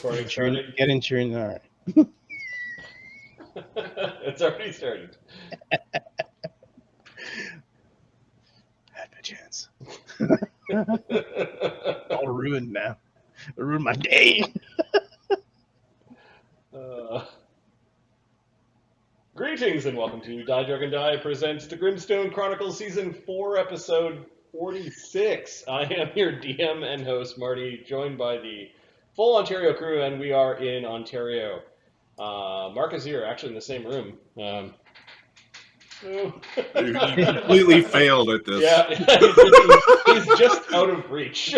Recording started. Get into your... All right. It's already started. Had my chance. All ruined now. It ruined my day. Greetings and welcome to Die Drug and Die presents the Grimstone Chronicles Season 4, Episode 46. I am your DM and host, Marty, joined by the full Ontario crew, and we are in Ontario. Mark is here, actually in the same room. You completely failed at this. Yeah, he's just out of reach.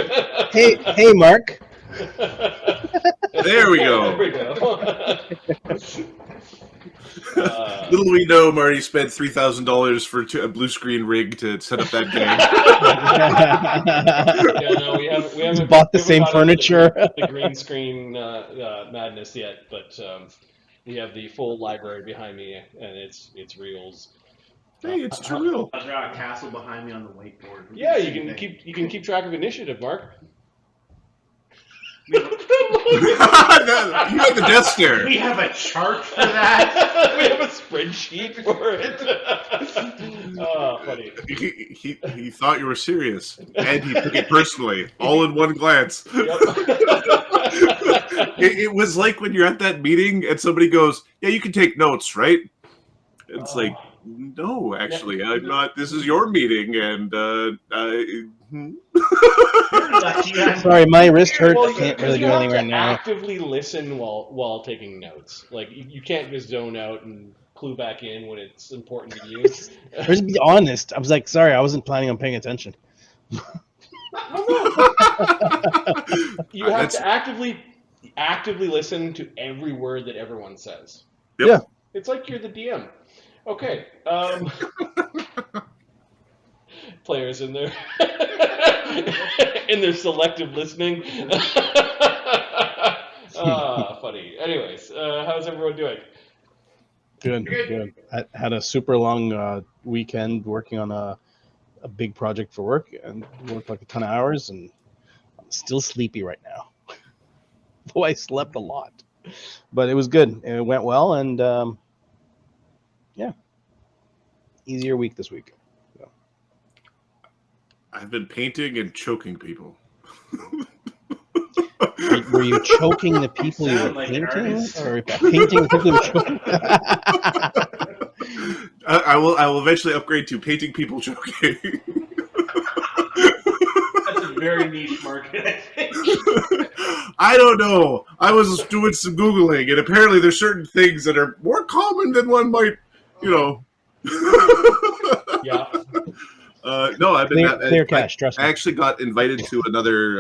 Hey, Mark. There we go. There we go. Little we know, Marty spent $3,000 for a blue screen rig to set up that game. Yeah, no, we haven't bought the same furniture. The green screen madness yet, but we have the full library behind me, and it's reals. Hey, it's too real. I've got a castle behind me on the whiteboard. Yeah, you can keep track of initiative, Mark. You had the Death Stare. We have a chart for that. We have a spreadsheet for it. Oh, funny. He thought you were serious, and he took it personally, all in one glance. Yep. It was like when you're at that meeting and somebody goes, "Yeah, you can take notes, right?" It's like, no, actually, I'm not. This is your meeting, and Sorry, my wrist hurts. Well, I can't really do anything right now. Actively listen while taking notes. Like you can't just zone out and clue back in when it's important to you. Just be honest. I was like, sorry, I wasn't planning on paying attention. You have to actively listen to every word that everyone says. Yep. Yeah. It's like you're the DM. Okay. Players in their selective listening. Funny. Anyways, how's everyone doing? Good. I had a super long weekend working on a big project for work and worked like a ton of hours, and I'm still sleepy right now. Though I slept a lot. But it was good. And it went well, and yeah. Easier week this week. So. I've been painting and choking people. Were you choking the people you were painting, or painting the people you were choking? I will eventually upgrade to painting people choking. That's a very niche market, I think. I don't know. I was doing some Googling, and apparently there's certain things that are more common than one might, Yeah. No, I've been clear cash. Trust me. I actually got invited to another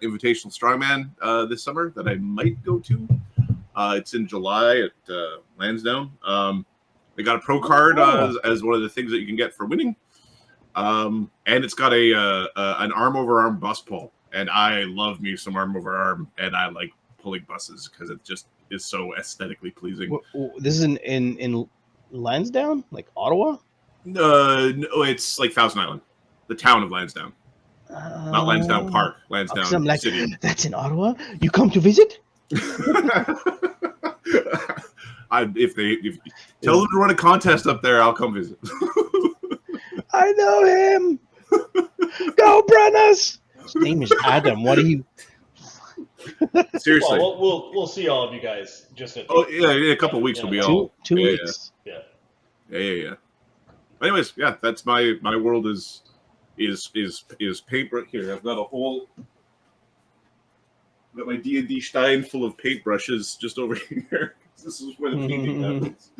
invitational strongman this summer that I might go to. It's in July at Lansdowne. They got a pro card as one of the things that you can get for winning, and it's got an arm over arm bus pull. And I love me some arm over arm, and I like pulling buses because it just is so aesthetically pleasing. This is in Lansdowne, like Ottawa. No, it's like Thousand Island, the town of Lansdowne, not Lansdowne Park, Lansdowne City. That's in Ottawa. You come to visit? If tell them to run a contest up there, I'll come visit. I know him. Go, Brennos. His name is Adam. What are you? Seriously. Well, we'll see all of you guys just at. In a couple of weeks we'll be all two weeks. Yeah. Anyways, yeah, that's my world is paint here. I've got a whole. Got my D&D Stein full of paintbrushes just over here. This is where the painting happens.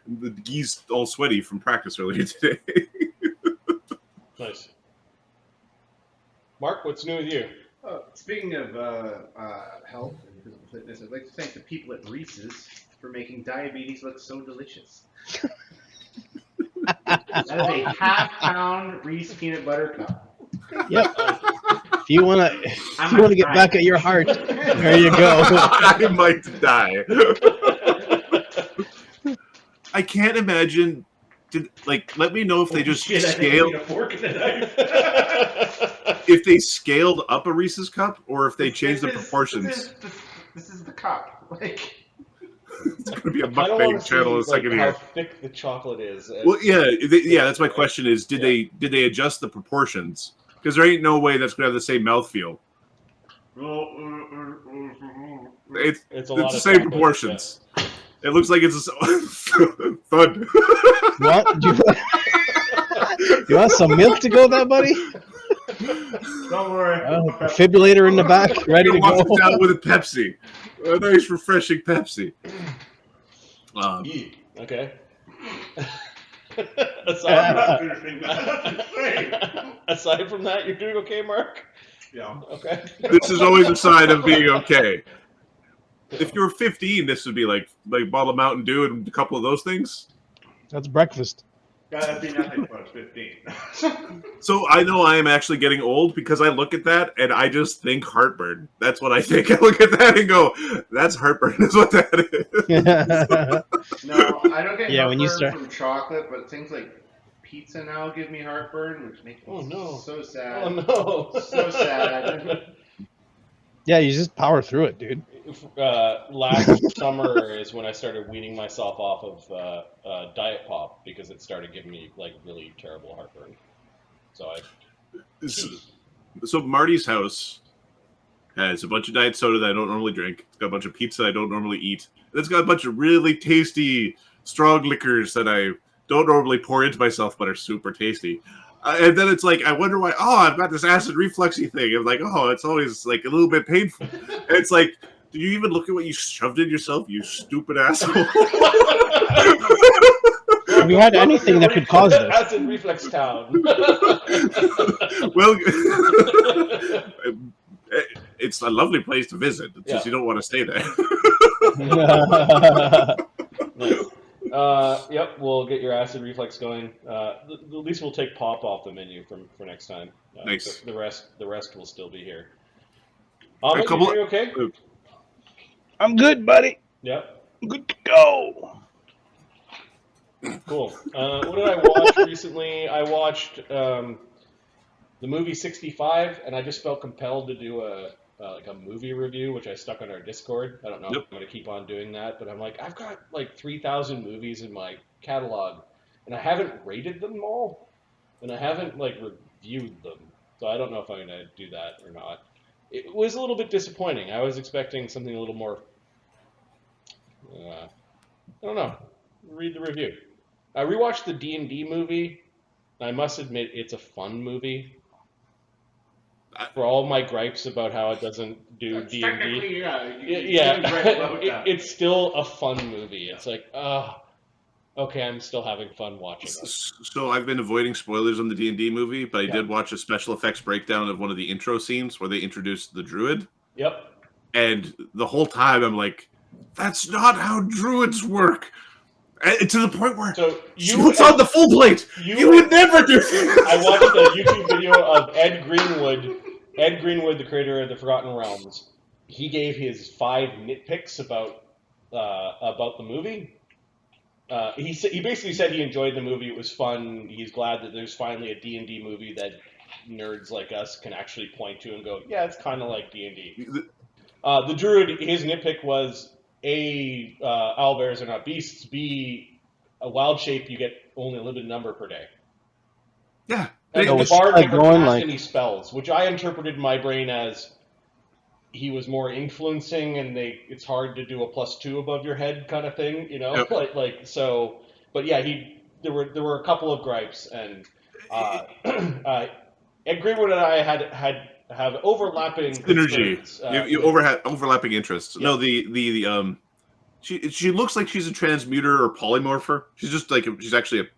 The geese all sweaty from practice earlier today. Nice. Mark, what's new with you? Speaking of health and physical fitness, I'd like to thank the people at Reese's for making diabetes look so delicious. That is a half-pound Reese peanut butter cup. Yep. If you want to get back at your heart, there you go. I might die. I can't imagine let me know if they just Shit, I didn't scaled. need a fork and a knife. If they scaled up a Reese's cup, or if they changed the proportions. This is the cup. Like, It's going to be a I kind of mukbang want to channel in see a second how here. thick the chocolate is. Well, yeah, that's my question: is did they adjust the proportions? Because there ain't no way that's going to have the same mouthfeel. It's a lot the of same chocolate, proportions. It looks like it's thud. What? You want some milk to go there, buddy? don't worry. Defibrillator in the back, ready to Wash go. it down with a Pepsi, a nice refreshing Pepsi. Okay. Aside from that, you're doing okay, Mark? Yeah. Okay. This is always a sign of being okay. If you were 15, this would be like bottle of Mountain Dew and a couple of those things. That's breakfast. That'd be nothing but 15. So I know I am actually getting old because I look at that and I just think heartburn. That's what I think. I look at that and go, "That's heartburn." Is what that is. No, I don't get Yeah, heartburn when you start- from chocolate, but things like pizza now give me heartburn, which makes me so sad. Oh no. So sad. Yeah, you just power through it, dude. Last summer is when I started weaning myself off of Diet Pop because it started giving me like really terrible heartburn. So Marty's house has a bunch of diet soda that I don't normally drink. It's got a bunch of pizza I don't normally eat. And it's got a bunch of really tasty, strong liquors that I don't normally pour into myself, but are super tasty. And then it's like, I wonder why. Oh, I've got this acid refluxy thing. I'm like, oh, it's always like a little bit painful. And it's like, do you even look at what you shoved in yourself, you stupid asshole? Have you had anything that could cause this? Acid reflux town. Well, it's a lovely place to visit. It's just you don't want to stay there. Nice. Yep, we'll get your acid reflex going. At least we'll take pop off the menu for next time. Nice. The rest will still be here. A couple- you okay? I'm good, buddy. Yep. I'm good to go. Cool. What did I watch recently? I watched the movie 65, and I just felt compelled to do a movie review, which I stuck on our Discord. I don't know if I'm going to keep on doing that, but I'm like, I've got like 3,000 movies in my catalog, and I haven't rated them all, and I haven't like reviewed them, so I don't know if I'm going to do that or not. It was a little bit disappointing. I was expecting something a little more. I don't know. Read the review. I rewatched the D&D movie. And I must admit, it's a fun movie. For all my gripes about how it doesn't do D&D, Technically, it's still a fun movie. It's like, okay, I'm still having fun watching it. So I've been avoiding spoilers on the D&D movie, but I did watch a special effects breakdown of one of the intro scenes where they introduced the druid. Yep. And the whole time I'm like, that's not how druids work. And to the point where she puts on the full plate. You would never do that. I watched a YouTube video of Ed Greenwood. Ed Greenwood, the creator of the Forgotten Realms. He gave his 5 nitpicks about the movie. He basically said he enjoyed the movie. It was fun. He's glad that there's finally a D&D movie that nerds like us can actually point to and go, yeah, it's kind of like D&D. The druid, his nitpick was A, owlbears are not beasts. B, a wild shape you get only a limited number per day. Yeah. And the bard never cast any spells, which I interpreted in my brain as he was more influencing, and it's hard to do a +2 above your head kind of thing, you know. Yep. So. But yeah, there were a couple of gripes, and Ed Greenwood and I have overlapping synergy. You overlapping interests. Yeah. No, she looks like she's a transmuter or polymorpher. She's just like she's actually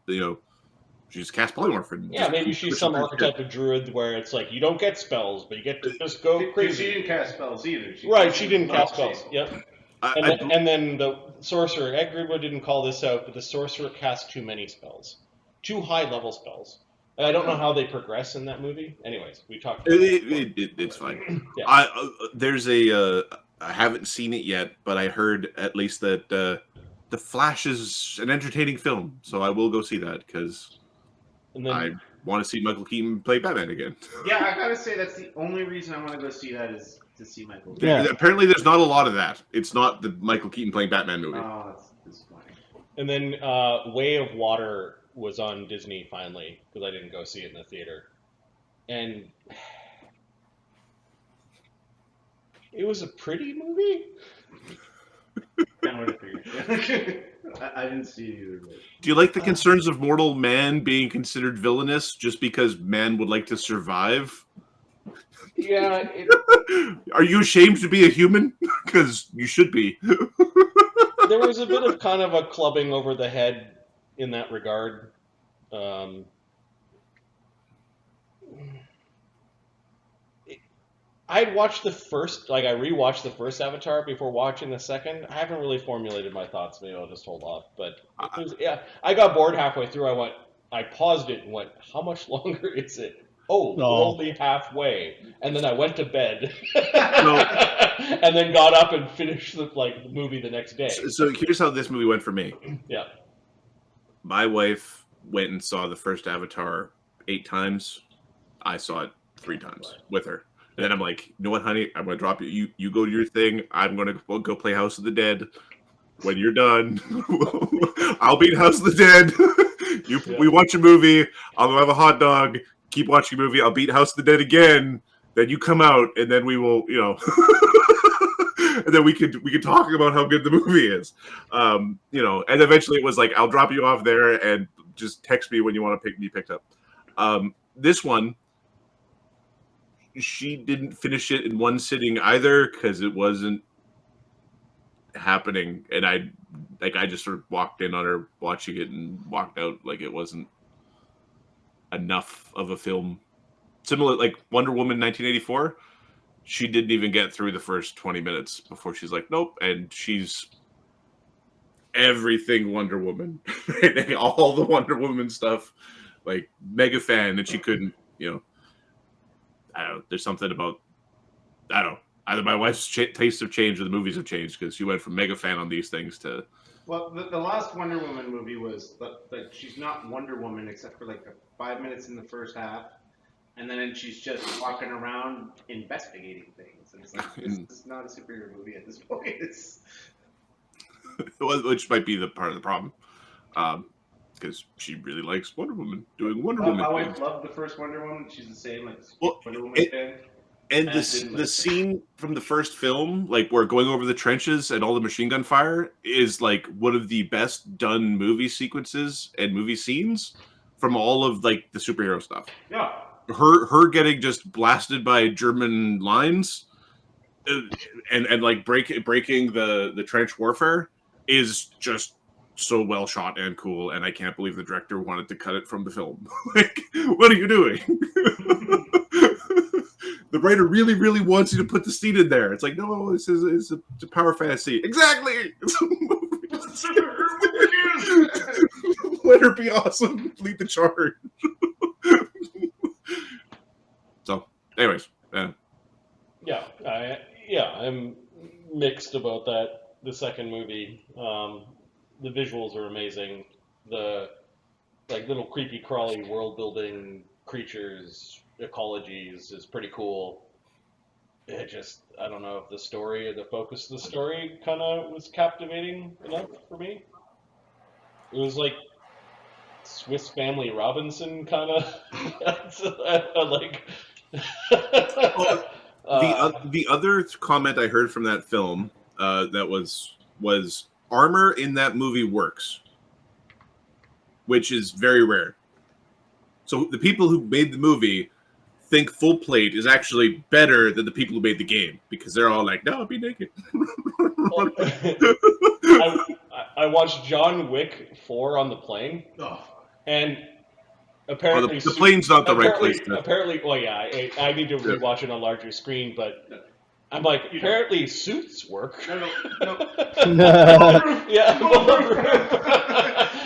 she's cast polymorph. Yeah, maybe she's some archetype of druid where it's like you don't get spells, but you get to just go crazy. She didn't cast spells either. She didn't cast spells. Yep. And then the sorcerer, Ed Greenwood didn't call this out, but the sorcerer cast too many spells, too high level spells. And I don't know how they progress in that movie. Anyways, we talked about it's fine. Yeah. I haven't seen it yet, but I heard at least that The Flash is an entertaining film, so I will go see that because I want to see Michael Keaton play Batman again. Yeah, I gotta say that's the only reason I want to go see that is to see Michael. Yeah. Apparently, there's not a lot of that. It's not the Michael Keaton playing Batman movie. Oh, that's disappointing. And then Way of Water was on Disney finally because I didn't go see it in the theater, and it was a pretty movie. I didn't see it either. Do you like the concerns of mortal man being considered villainous just because man would like to survive? Yeah. Are you ashamed to be a human? Because you should be. There was a bit of kind of a clubbing over the head in that regard. I'd watched the first, I rewatched the first Avatar before watching the second. I haven't really formulated my thoughts. Maybe I'll just hold off. But I got bored halfway through. I paused it and went, how much longer is it? Oh, we're only halfway. And then I went to bed. And then got up and finished the movie the next day. So here's how this movie went for me. Yeah. My wife went and saw the first Avatar 8 times. I saw it 3 times with her. And then I'm like, you know what, honey? I'm going to drop you. You go to your thing. I'm going to go play House of the Dead. When you're done, I'll beat House of the Dead. We watch a movie. I'll go have a hot dog. Keep watching a movie. I'll beat House of the Dead again. Then you come out, and then we will, and then we could talk about how good the movie is. And eventually it was like, I'll drop you off there and just text me when you want to be picked up. This one, she didn't finish it in one sitting either because it wasn't happening, and I just sort of walked in on her watching it and walked out like it wasn't enough of a film. Similar, like Wonder Woman 1984, she didn't even get through the first 20 minutes before she's like, nope, and she's everything Wonder Woman, all the Wonder Woman stuff, like mega fan, and she couldn't, I don't know. There's something about, I don't know. Either my wife's tastes have changed or the movies have changed because she went from mega fan on these things to. Well, the last Wonder Woman movie was that she's not Wonder Woman except for like 5 minutes in the first half, and then she's just walking around investigating things. And it's like, this is not a superhero movie at this point. Which might be the part of the problem. Because she really likes Wonder Woman doing Wonder Woman things. I love the first Wonder Woman. She's the same, Wonder Woman fan. And the scene from the first film, like where going over the trenches and all the machine gun fire, is like one of the best done movie sequences and movie scenes from all of like the superhero stuff. Yeah. Her getting just blasted by German lines and like breaking the trench warfare is just so well shot and cool, and I can't believe the director wanted to cut it from the film. Like, what are you doing? The writer really, really wants you to put the scene in there. It's like, no, it's a power fantasy. Exactly. It's a movie. Let her be awesome. Lead the charge. So, anyways, I'm mixed about that. The second movie. The visuals are amazing. The little creepy crawly world building creatures, ecologies is pretty cool. It just, I don't know if the story or the focus of the story kind of was captivating enough for me. It was like Swiss Family Robinson kind of like. The other comment I heard from that film that was armor in that movie works, which is very rare. So the people who made the movie think full plate is actually better than the people who made the game because they're all like, no, be naked. I watched John Wick 4 on the plane, and apparently the plane's not the right place. Apparently, well, yeah, I need to rewatch it on a larger screen, but I'm like, apparently suits work. No. Yeah.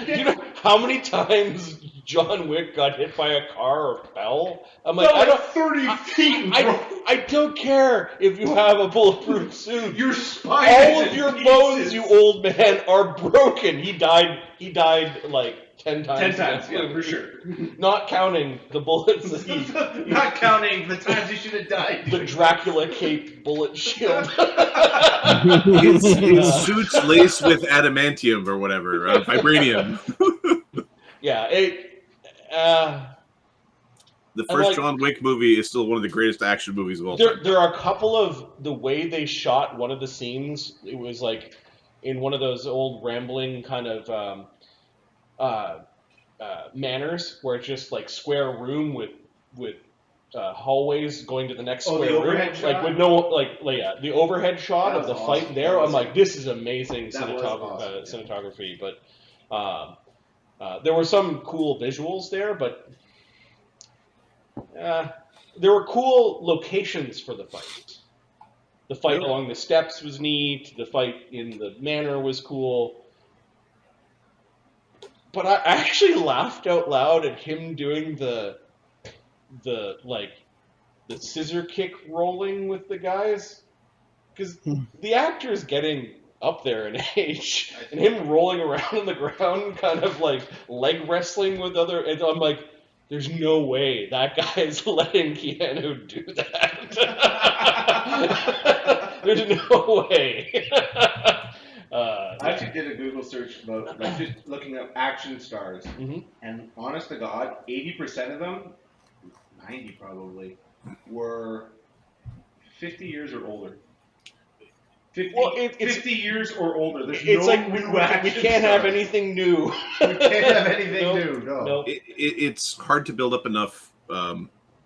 You know how many times John Wick got hit by a car or fell. I'm No, like, I like don't. 30 feet, bro. I don't care if you have a bulletproof suit. Your spine All is of in your pieces. bones, you old man, are broken. He died like 10 times. 10 in times, that yeah, movie. for sure. Not counting the bullets that he... Not counting the times he should have died. The Dracula cape bullet shield. His suit's laced with adamantium or whatever, vibranium. Yeah, The first John Wick movie is still one of the greatest action movies of all time. There are a couple of the way they shot one of the scenes. It was like in one of those old rambling kind of manors where it's just like square room with hallways going to the next square room, like with no the overhead shot of the fight there. I'm like, this is amazing cinematography, but there were some cool visuals there, but there were cool locations for the fight. The fight along the steps was neat. The fight in the manor was cool. But I actually laughed out loud at him doing the scissor kick rolling with the guys, because the actor's getting up there in age, and him rolling around on the ground, kind of like leg wrestling with other. And I'm like, there's no way that guy's letting Keanu do that. There's no way. I actually did a Google search about like just looking up action stars, and honest to God, 80% of them, 90 probably, were 50 years or older. 50 years or older. There's it's no like new action we can't have stars. anything new. We can't have anything new. No. Nope. It's hard to build up enough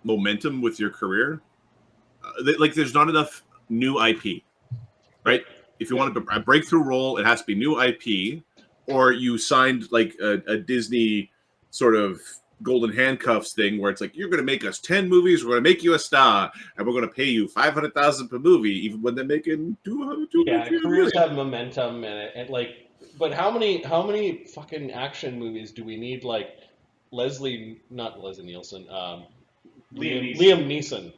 momentum with your career. Like, there's not enough new IP, right? If you want a breakthrough role, it has to be new IP, or you signed like a Disney sort of golden handcuffs thing where it's like, you're going to make us 10 movies, we're going to make you a star, and we're going to pay you $500,000 per movie, even when they're making 200. Yeah, careers have momentum in it, and like, but how many fucking action movies do we need? Like not Leslie Nielsen, Liam Neeson.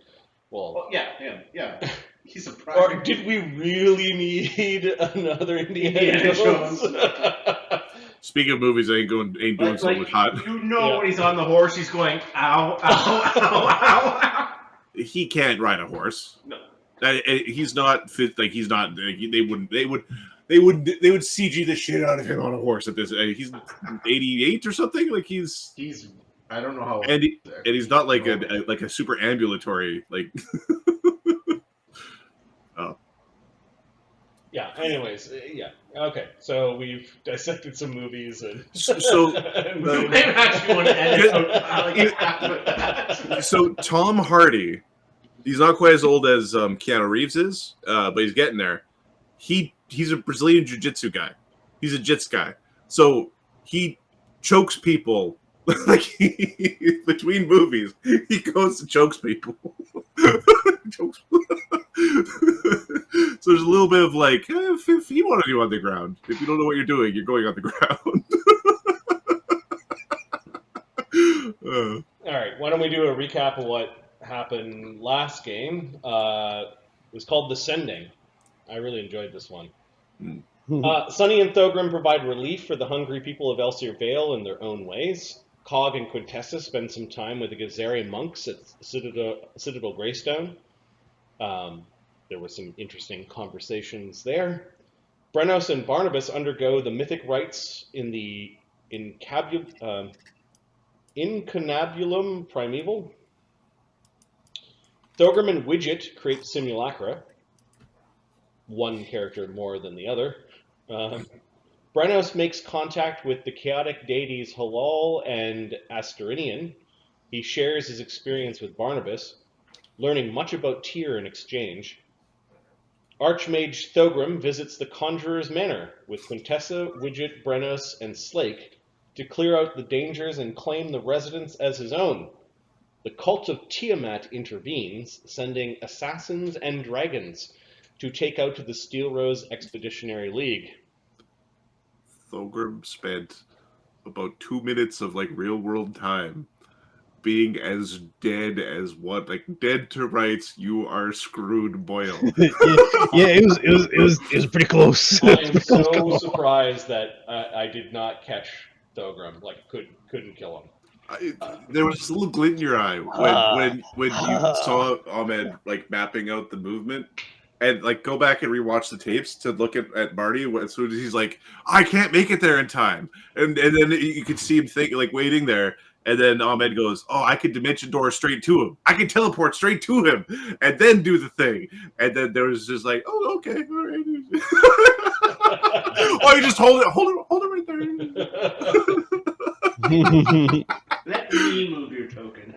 Well, yeah. He's a or did we really need another Indiana Jones? Speaking of movies, ain't doing so much hot. You know when he's on the horse, he's going ow, ow, ow, ow, ow. He can't ride a horse. No, he's not fit. Like, he's not. They would CG the shit out of him on a horse at this. He's 88 or something. Like, he's. I don't know how. And he's not like a super ambulatory like. Oh. Yeah. Anyways, yeah. Okay. So we've dissected some movies and. Actually want to edit. So Tom Hardy, he's not quite as old as Keanu Reeves is, but he's getting there. He's a Brazilian jiu-jitsu guy. He's a jits guy. So he chokes people. Like, between movies, he goes and chokes people. So there's a little bit of like, if you want to do on the ground, if you don't know what you're doing, you're going on the ground. All right, why don't we do a recap of what happened last game? It was called The Sending. I really enjoyed this one. Sunny and Thogrim provide relief for the hungry people of Elsyr Vale in their own ways. Cog and Quintessa spend some time with the Gazari monks at Citadel Greystone. There were some interesting conversations there. Brennos and Barnabas undergo the mythic rites in the Incunabulum Primeval. Thogrim and Widget create simulacra. One character more than the other. Brennos makes contact with the chaotic deities Halal and Asterinian. He shares his experience with Barnabas, learning much about Tyr in exchange. Archmage Thogrim visits the Conjuror's Manor with Quintessa, Widget, Brennos, and Slake to clear out the dangers and claim the residence as his own. The cult of Tiamat intervenes, sending assassins and dragons to take out the Steel Rose Expeditionary League. Thogrim spent about 2 minutes of like real world time being as dead as what, like dead to rights. You are screwed, Boyle. Yeah, it was pretty close. I am so surprised that I did not catch Thogrim. Like, couldn't kill him. There was a little glint in your eye when you saw Ahmed like mapping out the movement, and like go back and rewatch the tapes to look at Marty as soon as he's like, I can't make it there in time, and then you could see him like waiting there, and then Ahmed goes, oh, I could dimension door straight to him, I can teleport straight to him, and then do the thing, and then there was just like, oh, okay, all right. Oh, you just hold it right there. Let me move your token.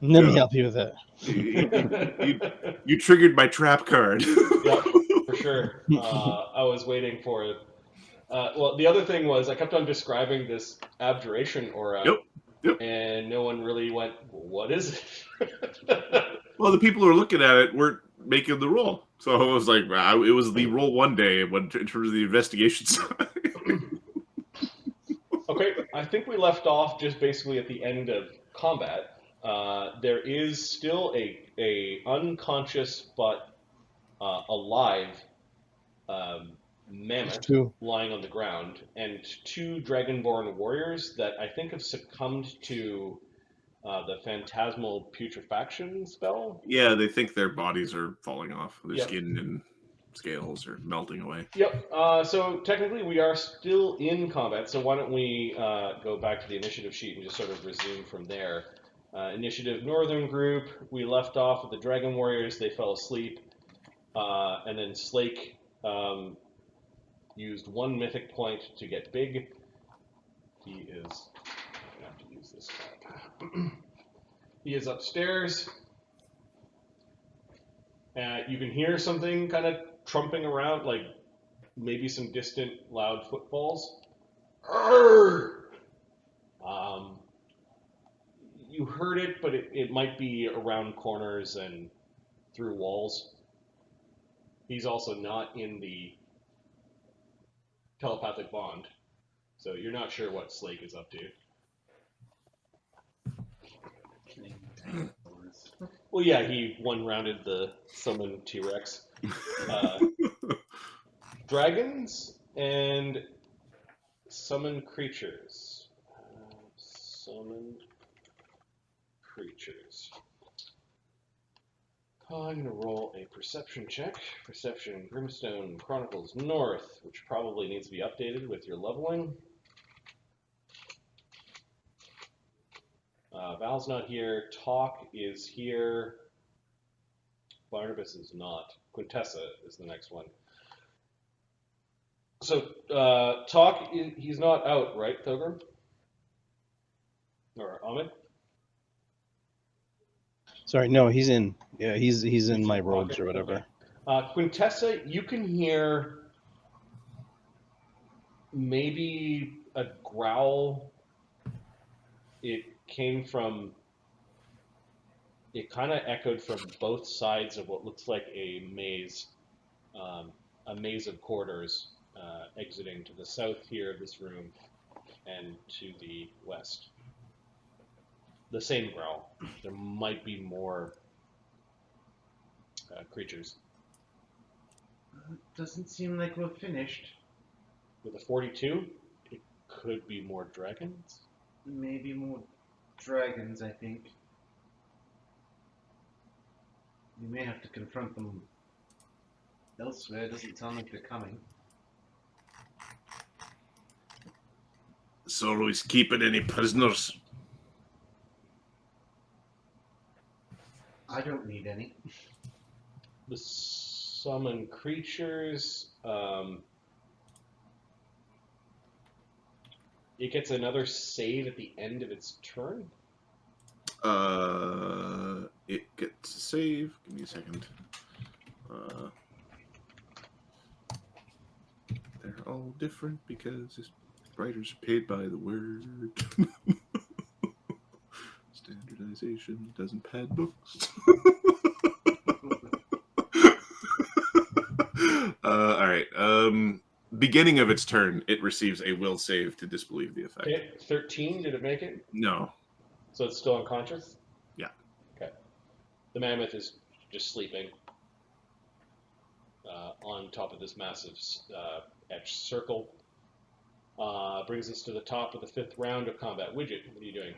Let me help you with that. You triggered my trap card. Yep, for sure. I was waiting for it. Well, the other thing was I kept on describing this abjuration aura, Yep. and no one really went, what is it? Well, the people who were looking at it weren't making the roll. So it was like, it was the roll one day in terms of the investigation side. Okay, I think we left off just basically at the end of combat. There is still a unconscious but alive mammoth lying on the ground, and 2 dragonborn warriors that I think have succumbed to the phantasmal putrefaction spell. Yeah, they think their bodies are falling off. Their skin and scales are melting away. Yep. So technically we are still in combat, so why don't we go back to the initiative sheet and just sort of resume from there. Initiative Northern Group, we left off with the Dragon Warriors, they fell asleep, and then Slake used 1 mythic point to get big. He is, I'm gonna have to use this card. He is upstairs. You can hear something kind of trumping around, like maybe some distant loud footfalls. You heard it, but it might be around corners and through walls. He's also not in the telepathic bond, so you're not sure what Slake is up to. Well, yeah, he one-rounded the summoned T-Rex. Dragons and summoned creatures. Summoned creatures. I'm going to roll a perception check. Perception, Grimstone, Chronicles North, which probably needs to be updated with your leveling. Val's not here. Talk is here. Barnabas is not. Quintessa is the next one. So, Talk, he's not out, right, Thogrim? Or Ahmed? Sorry, no, he's in. Yeah, he's in my robes or whatever. Okay. Quintessa, you can hear maybe a growl. It came from, it kind of echoed from both sides of what looks like a maze of corridors exiting to the south here of this room and to the west. The same growl. There might be more creatures. Doesn't seem like we're finished. With a 42, it could be more dragons. Maybe more dragons, I think. We may have to confront them elsewhere. It doesn't sound like they're coming. So are we keeping any prisoners? I don't need any. The summoned creatures, it gets another save at the end of its turn. It gets a save. Give me a second. They're all different because writers are paid by the word. Standardization doesn't pad books. All right. beginning of its turn, it receives a will save to disbelieve the effect. Okay, 13. Did it make it? No. So it's still unconscious? Yeah. Okay. The mammoth is just sleeping on top of this massive etched circle. Brings us to the top of the 5th round of combat. Widget, what are you doing?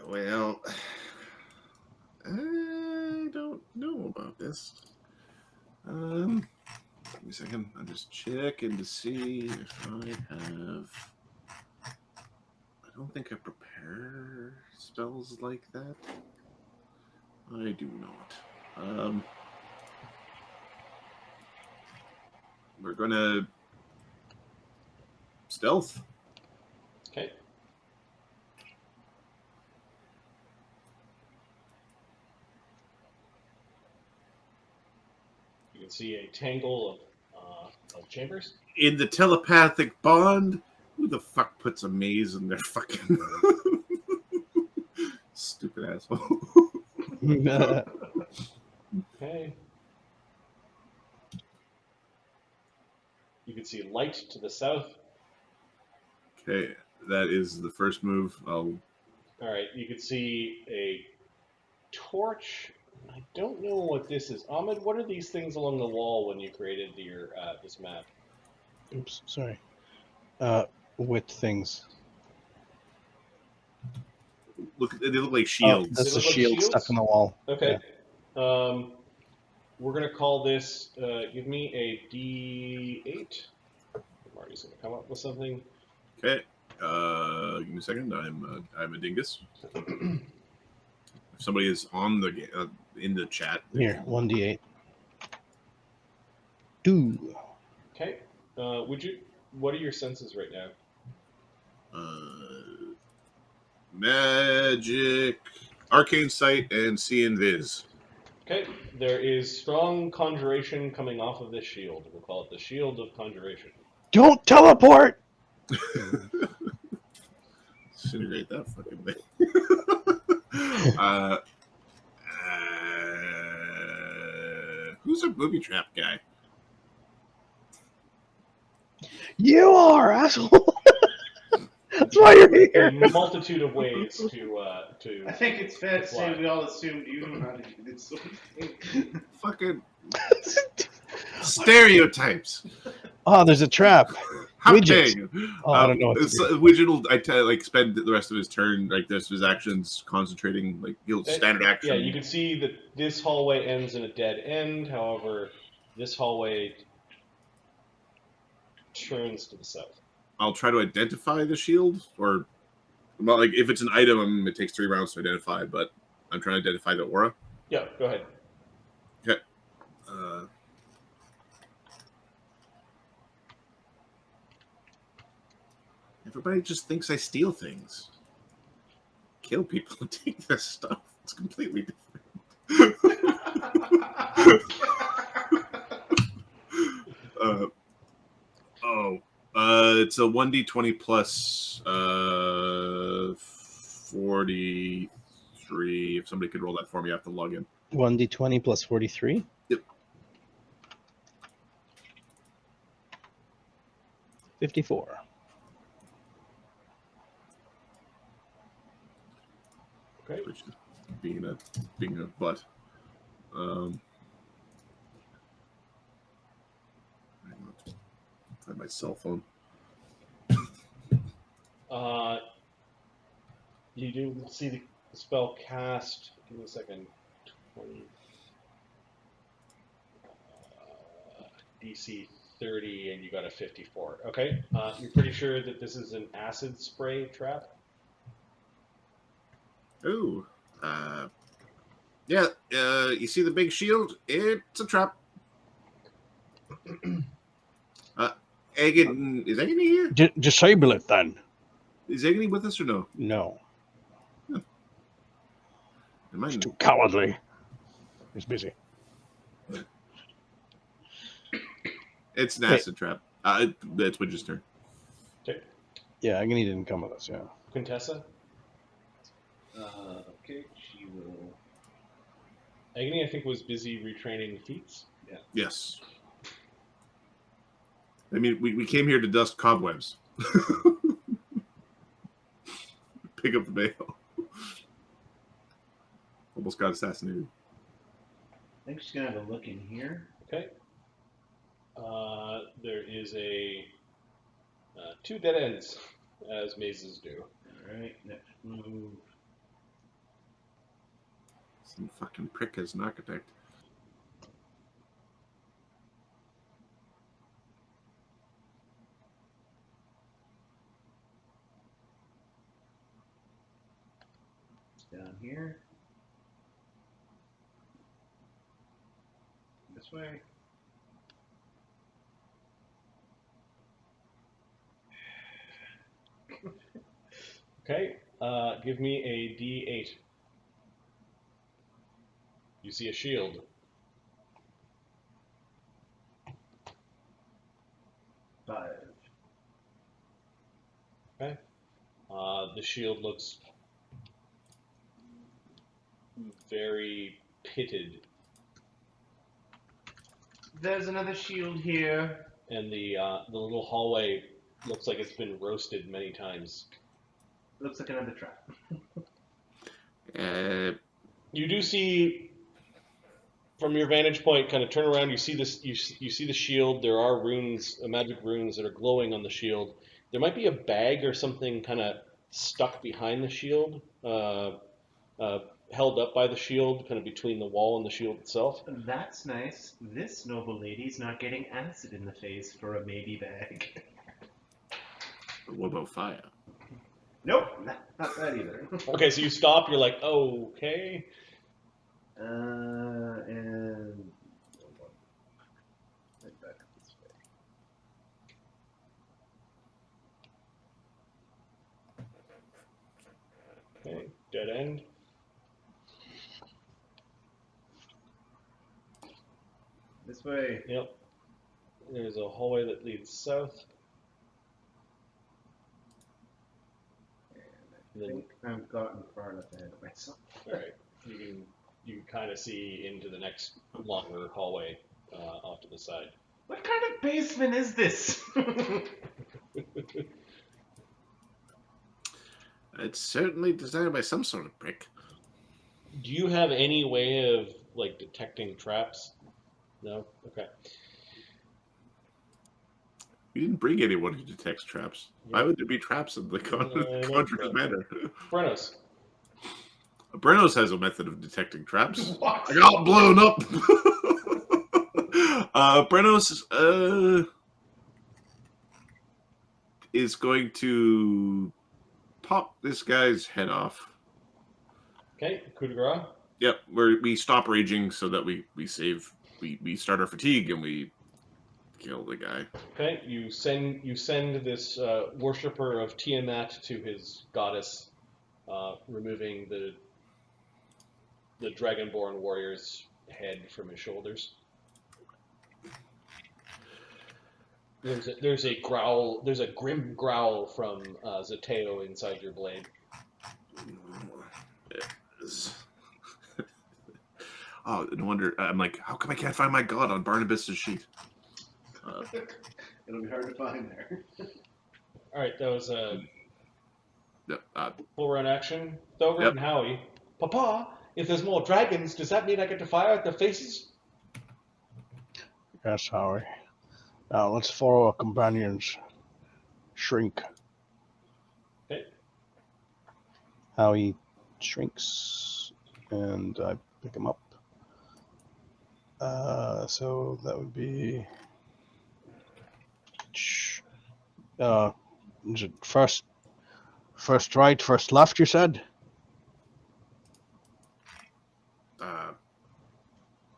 Well, I don't know about this. Give me a second. I'm just checking to see if I have. I don't think I prepare spells like that. I do not. We're gonna stealth. Okay. You can see a tangle of chambers. In the telepathic bond, who the fuck puts a maze in their fucking stupid asshole? Okay. You can see light to the south. Okay, that is the first move. All right. You can see a torch. I don't know what this is. Ahmed, what are these things along the wall when you created your this map? Oops, sorry. With things. Look, they look like Oh, shields. that's They a look like shield shields? stuck in the wall. Okay. We're gonna call this. Give me a D8. Marty's gonna come up with something. Okay, give me a second. I'm a dingus. If somebody is on the in the chat, Here, 1d8. 2. Okay. What are your senses right now? Magic, arcane sight, and see and viz. Okay. There is strong conjuration coming off of this shield. We'll call it the shield of conjuration. Don't teleport! Disintegrate that fucking thing. Who's a booby trap guy? You are, asshole! That's why you're A here! multitude of ways I think it's fair to say Fly. we all assumed you knew how to do this sort of thing. Fucking stereotypes. Oh, there's a trap. How Widget. dare you? Oh, I don't know what to do. Widget will spend the rest of his turn, like this, his actions, concentrating. Like he'll standard action. Yeah, you can see that this hallway ends in a dead end. However, this hallway turns to the south. I'll try to identify the shield, or well, like if it's an item, it takes 3 rounds to identify. But I'm trying to identify the aura. Yeah, go ahead. Okay. Everybody just thinks I steal things. Kill people and take this stuff. It's completely different. It's a 1d20 plus 43. If somebody could roll that for me, I have to log in. 1d20 plus 43? Yep. 54. Okay. Which is being a butt. I have my cell phone. You do see the spell cast. Give me a second. 20. DC 30, and you got a 54. Okay. You're pretty sure that this is an acid spray trap? Ooh. Yeah, you see the big shield? It's a trap. Agony, is Agony here? Disable it then. Is Agony with us or no? No. Am I... It's too cowardly. He's busy. It's an acid trap. That's Widget's turn. Okay. Yeah, Agony didn't come with us, yeah. Quintessa? Okay, she will Agony, I think, was busy retraining feats. Yes. I mean, we came here to dust cobwebs. Pick up the mail. Almost got assassinated. I think she's gonna have a look in here. Okay. There is two dead ends, as mazes do. All right, next move. Some fucking prick as an architect. Down here. This way. Okay. Give me a D8. You see a shield. Five. Okay. The shield looks very pitted, There's another shield here. and the little hallway looks like it's been roasted many times. Looks like another trap. You do see, from your vantage point, kind of turn around. You see this. You see the shield. There are runes, magic runes that are glowing on the shield. There might be a bag or something kind of stuck behind the shield, held up by the shield, kind of between the wall and the shield itself. That's nice. This noble lady's not getting acid in the face for a maybe bag. What about fire? Nope, not that either. Okay, so you stop. You're like, oh, okay. And right back this way. Okay, dead end. This way. Yep. There's a hallway that leads south. I think I've gotten far enough ahead of myself. All right. You can kind of see into the next longer hallway off to the side. What kind of basement is this? It's certainly designed by some sort of prick. Do you have any way of like detecting traps? No. Okay. We didn't bring anyone who detects traps. Why would there be traps in the Conjuror's Manor? Brennos. Brennos has a method of detecting traps. What? I got blown up. Brennos is going to pop this guy's head off. Okay. Coup de grace. Yep, we stop raging so that we save. We start our fatigue and we kill the guy. Okay. You send this worshiper of Tiamat to his goddess, removing the dragonborn warrior's head from his shoulders. There's a growl. There's a grim growl from Zateo inside your blade. Oh, no wonder. I'm like, how come I can't find my god on Barnabas's sheet? It'll be hard to find there. All right, that was a Yep, full run action. Thogrim Yep. and Howie. Papa, if there's more dragons, does that mean I get to fire at their faces? Yes, Howie. Now let's follow our companions. Shrink. Okay. Howie shrinks, and I pick him up. So that would be. Is it first right, first left? You said.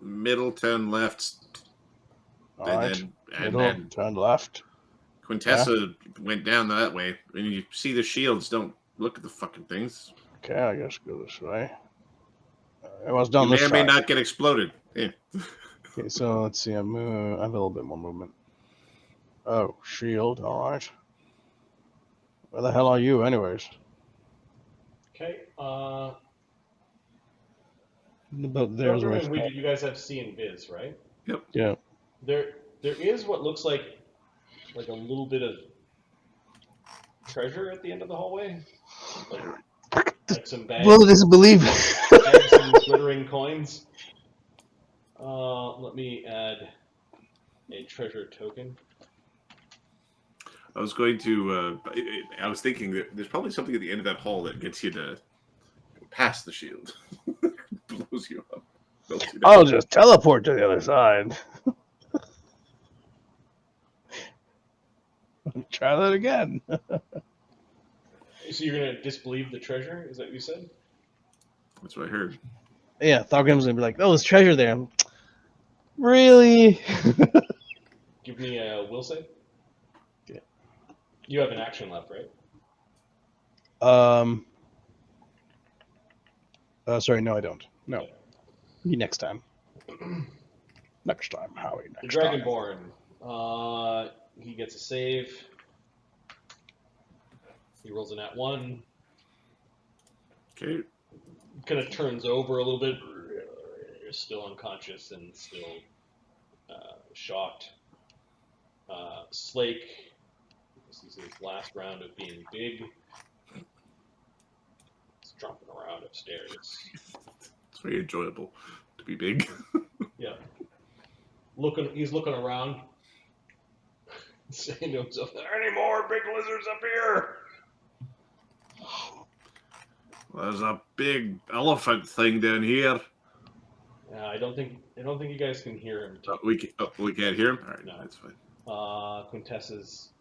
Middle, turn left, All and right. then Middle, turn left. Quintessa went down that way. When you see the shields, don't look at the fucking things. Okay, I guess go this way. It was done You may this or may side. not get exploded. Yeah. Okay, so let's see. I have a little bit more movement. Oh, shield. All right. Where the hell are you, anyways? Okay. About there's Thogrim where I and stopped. Widget, you guys have C and Viz, right? Yeah. There is what looks like a little bit of treasure at the end of the hallway, like some bags, Will disbelieve. bags and glittering coins. Let me add a treasure token. I was going to. I was thinking that there's probably something at the end of that hall that gets you to pass the shield. Blows you up. Melts you down. I'll just teleport to the other side. Try that again. So you're gonna disbelieve the treasure? Is that what you said? That's what I heard. Yeah, Thogrim's gonna be like, "Oh, there's treasure there." Really? Give me a will save. Okay. You have an action left, right? Sorry, no, I don't. No. Okay. Maybe next time. Next time, Howie. The Next time. Dragonborn. He gets a save. He rolls a nat 1. Okay. Kind of turns over a little bit. Still unconscious and still shocked. Slake. This is his last round of being big. He's jumping around upstairs. It's very enjoyable to be big. Yeah. He's looking around, saying to himself, "There any more big lizards up here?" There's a big elephant thing down here. I don't think you guys can hear him. We can't hear him. All right, No. that's fine. Quintessa's.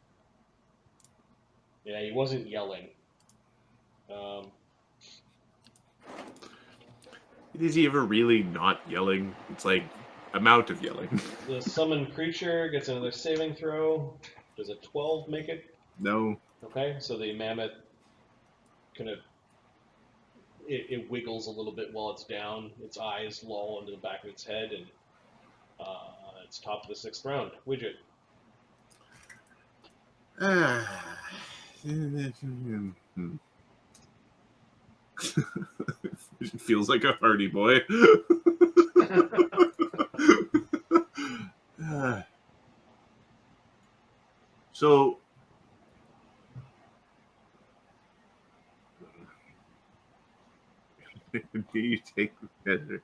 Yeah, he wasn't yelling. Is he ever really not yelling? It's like amount of yelling. The summoned creature gets another saving throw. Does a 12 make it? No. Okay, so the mammoth kind of it wiggles a little bit while it's down. Its eyes loll into the back of its head, and it's top of the 6th round. Widget. It feels like a hardy boy. So do you take measure?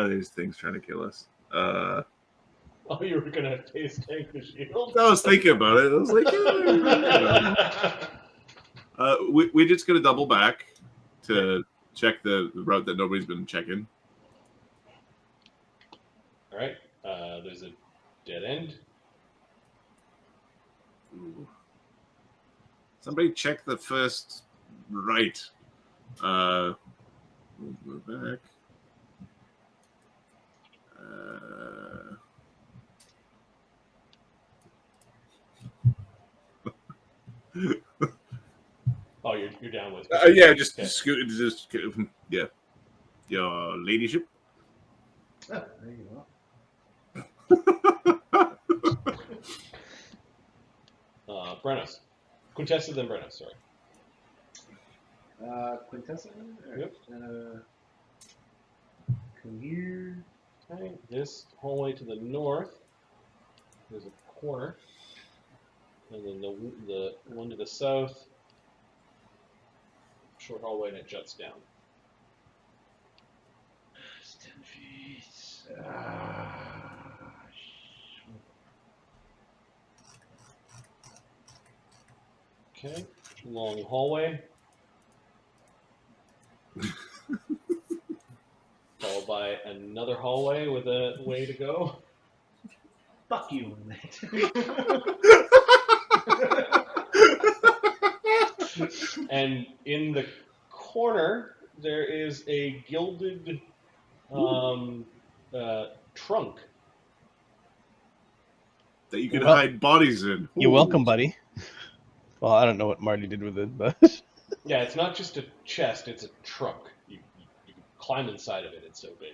These things trying to kill us. Oh, you were gonna face tank the shield. I was thinking about it. I was like, we're just gonna double back to check the route that nobody's been checking. All right. There's a dead end. Ooh. Somebody check the first right. We'll move back. Oh, you're down with. Yeah, just Okay. scoot. Yeah. Your ladyship. Oh, there you go. Brennos. Quintessa, then Brennos. Sorry. Quintessa? Yep. Come here. Okay. This hallway to the north. There's a corner, and then the one to the south. Short hallway, and it juts down. It's 10 feet. Okay. Long hallway. Followed by another hallway with a way to go. Fuck you, mate. And in the corner, there is a gilded trunk. That you can Well- hide bodies in. You're Ooh. welcome, buddy. Well, I don't know what Marty did with it, but Yeah, it's not just a chest, it's a trunk. You can climb inside of it, it's so big.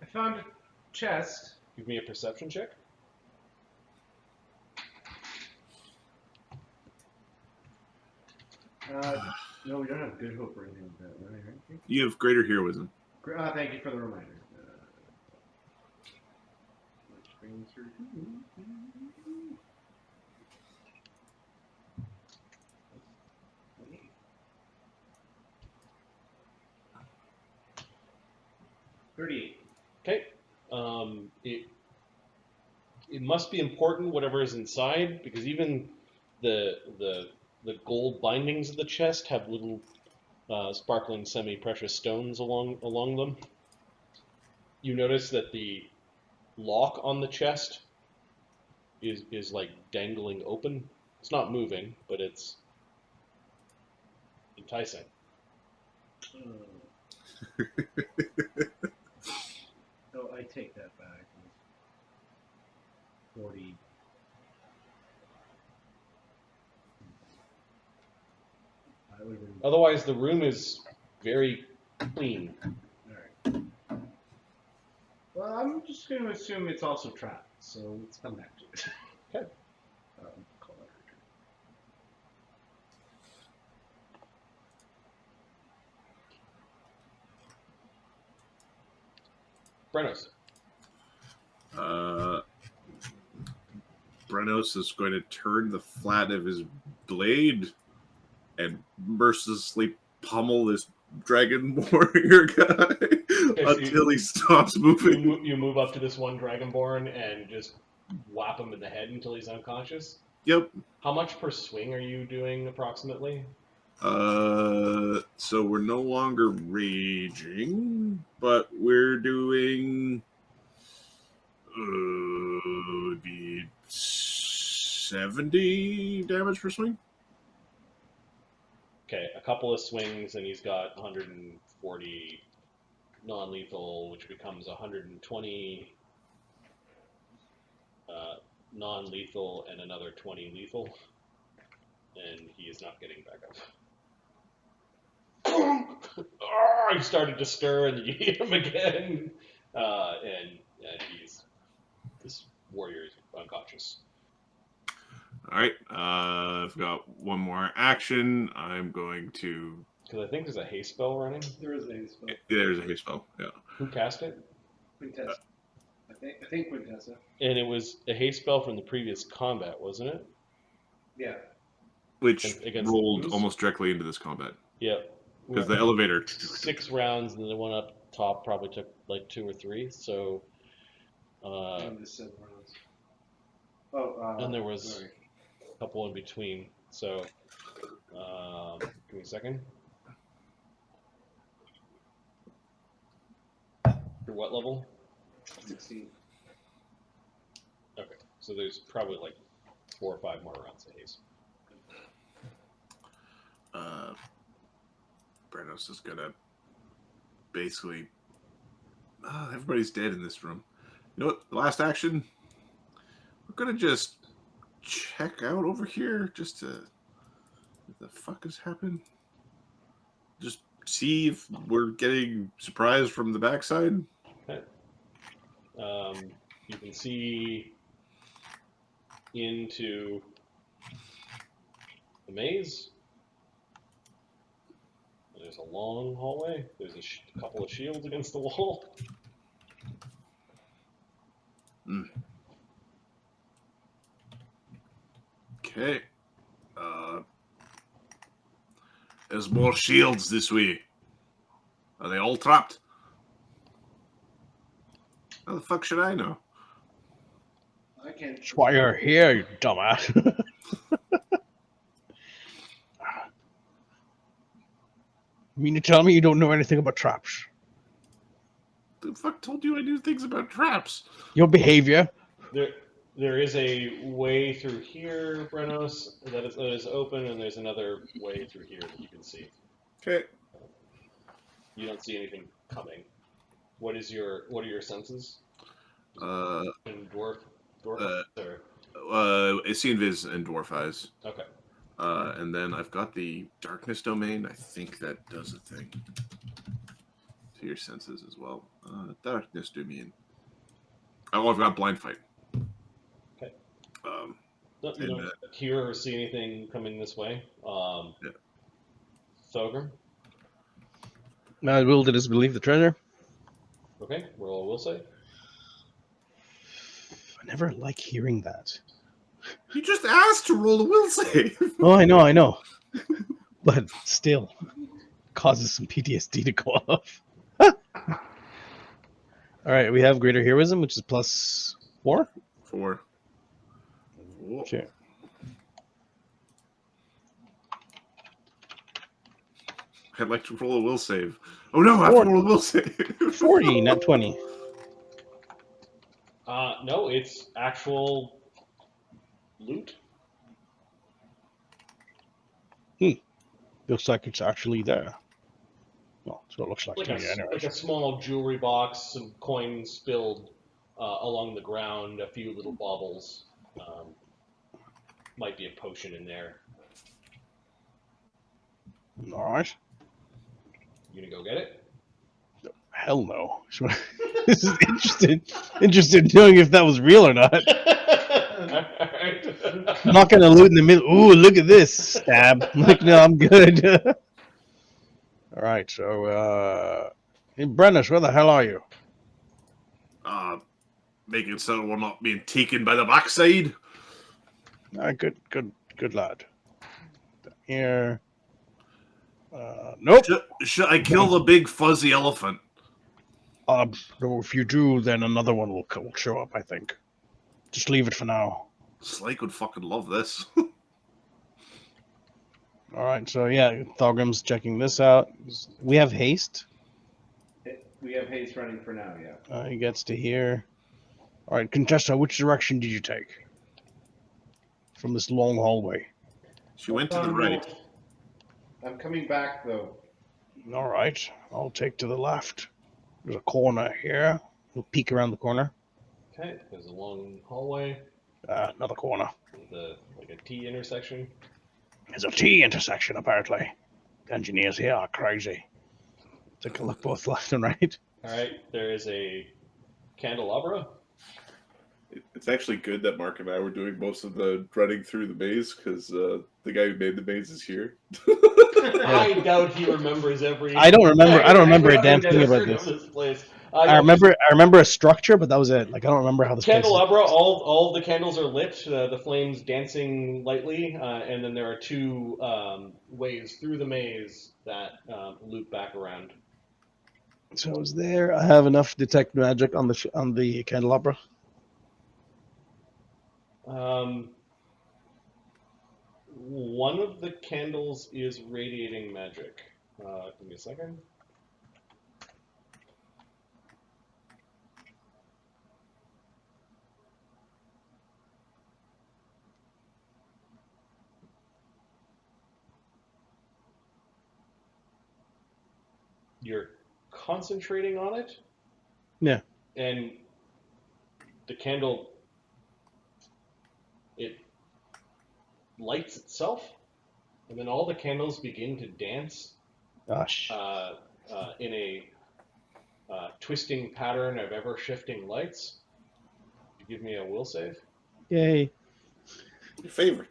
I found a chest. Give me a perception check. No, we don't have good hope or anything like that, right? You have greater heroism. Thank you for the reminder. Which brings her to... 38. Okay. It must be important, whatever is inside, because even the gold bindings of the chest have little sparkling semi-precious stones along them. You notice that the lock on the chest is like dangling open. It's not moving, but it's enticing. So I take that back. 40. Otherwise, the room is very clean. Alright. Well, I'm just going to assume it's also trapped, so let's come back to it. Okay. Call it Brennos. Brennos is going to turn the flat of his blade and mercilessly pummel this dragon warrior guy until he stops moving. You move up to this one dragonborn and just whap him in the head until he's unconscious. Yep. How much per swing are you doing approximately? So we're no longer raging, but we're doing would be 70 damage per swing. Okay, a couple of swings and he's got 140 non-lethal, which becomes 120 non-lethal and another 20 lethal, and he is not getting back up. He started to stir, and you hear him again, and this warrior is unconscious. All right, I've got one more action. I'm going to. Because I think there's a haste spell running. There is a haste spell. There's a haste spell. Yeah. Who cast it? Quintessa. I think Quintessa. And it was a haste spell from the previous combat, wasn't it? Yeah. Which Against rolled almost directly into this combat. Yeah. Because the elevator. 6 rounds, and then the one up top probably took like 2 or 3. So. And 7 rounds. And there was sorry. a couple in between. So. Give me a second. For what level? 16. Okay, so there's probably like 4 or 5 more rounds of haste. Brennos is gonna basically. Everybody's dead in this room. You know what? The last action. We're gonna just check out over here just to. What the fuck is happening? Just see if we're getting surprised from the backside. Okay. You can see into the maze. There's a long hallway. There's a couple of shields against the wall. Okay. There's more shields this way. Are they all trapped? How the fuck should I know? I can't. That's why you're here, you dumbass. You mean to tell me you don't know anything about traps? The fuck told you I knew things about traps? Your behavior. There is a way through here, Brennos, that is open, and there's another way through here that you can see. Okay. You don't see anything coming. What are your senses? And dwarf or It's seen Viz and Dwarf Eyes. okay. And then I've got the Darkness Domain. I think that does a thing to your senses as well. Darkness Domain. Oh, I've got Blind Fight. Okay. You don't hear or see anything coming this way. Yeah. Thogrim. I will to disbelieve the treasure. Okay, roll a will save. I never like hearing that. You just asked to roll a will save. Oh, I know. But still, causes some PTSD to go off. All right, we have greater heroism, which is +4. 4. Okay. I'd like to roll a will save. Oh no, I have to roll a will save. 40, not 20. No, it's actual loot. Looks like it's actually there. Well, so it looks like Like to me, anyways. like a small jewelry box, some coins spilled along the ground, a few little baubles. Might be a potion in there. All right. You gonna go get it? Hell no. This is interested in knowing if that was real or not. Alright. I'm not gonna loot in the middle. Ooh, look at this stab. I'm like, no, I'm good. All right, so hey, Brennos, where the hell are you? Making certain we're not being taken by the backside. Good lad. Here. Nope. Should I kill the big fuzzy elephant? If you do, then another one will show up, I think. Just leave it for now. Slake would fucking love this. All right, so yeah, Thogrim's checking this out. We have haste. We have haste running for now, yeah. He gets to here. All right, Quintessa, which direction did you take from this long hallway? She went to the right. I'm coming back, though. All right, I'll take to the left. There's a corner here. We'll peek around the corner. Okay, there's a long hallway Another corner. with like a T intersection. There's a T intersection, apparently. The engineers here are crazy. Take a look both left and right. Alright, there is a candelabra. It's actually good that Mark and I were doing most of the running through the maze because the guy who made the maze is here. I doubt he remembers every. I don't remember a damn thing about this. Place. I remember a structure, but that was it. Like I don't remember how this place is. Candelabra. All the candles are lit. The flames dancing lightly, and then there are two ways through the maze that loop back around. So is there? I have enough detect magic on the candelabra. One of the candles is radiating magic. Give me a second. You're concentrating on it. Yeah. And the candle, it lights itself, and then all the candles begin to dance Gosh. in a twisting pattern of ever-shifting lights. You give me a will save. Yay. Your favorite.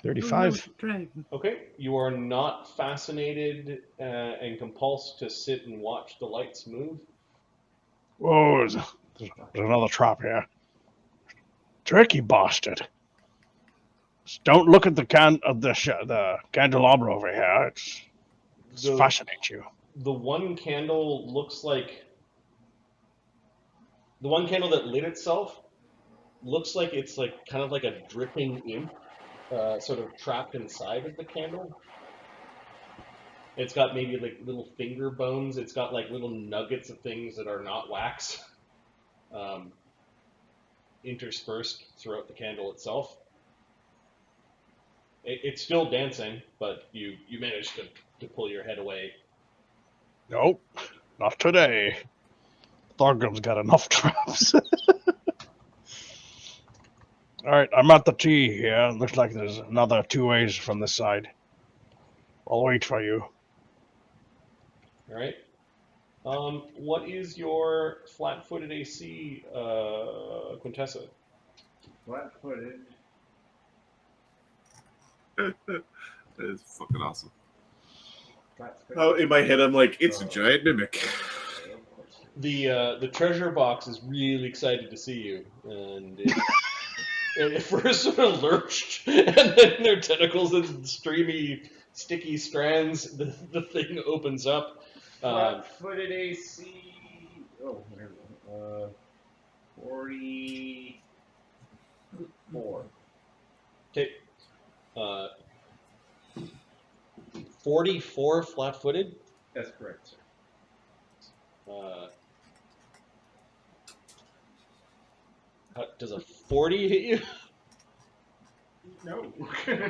$35. Okay, you are not fascinated and compulsed to sit and watch the lights move. Whoa, there's another trap here. Tricky bastard. Just don't look at the candelabra over here. It's fascinates you. The one candle looks like the one candle that lit itself looks like it's like kind of like a dripping imp, sort of trapped inside of the candle. It's got maybe like little finger bones. It's got like little nuggets of things that are not wax, interspersed throughout the candle itself. It's still dancing, but you managed to pull your head away. Nope, not today. Thogrim's got enough traps. All right, I'm at the T here. Looks like there's another 2 ways from this side. I'll wait for you. All right. What is your flat-footed AC, Quintessa? Flat-footed. That is fucking awesome. Flat-footed. Oh, in my head, I'm like, it's a giant mimic. Okay, of course. The treasure box is really excited to see you, and it first sort of lurched, and then their tentacles and streamy, sticky strands. The thing opens up. Flat-footed AC. Oh, whatever. 44. Okay. 44 flat-footed. That's correct, sir. Does a 40 hit you? No.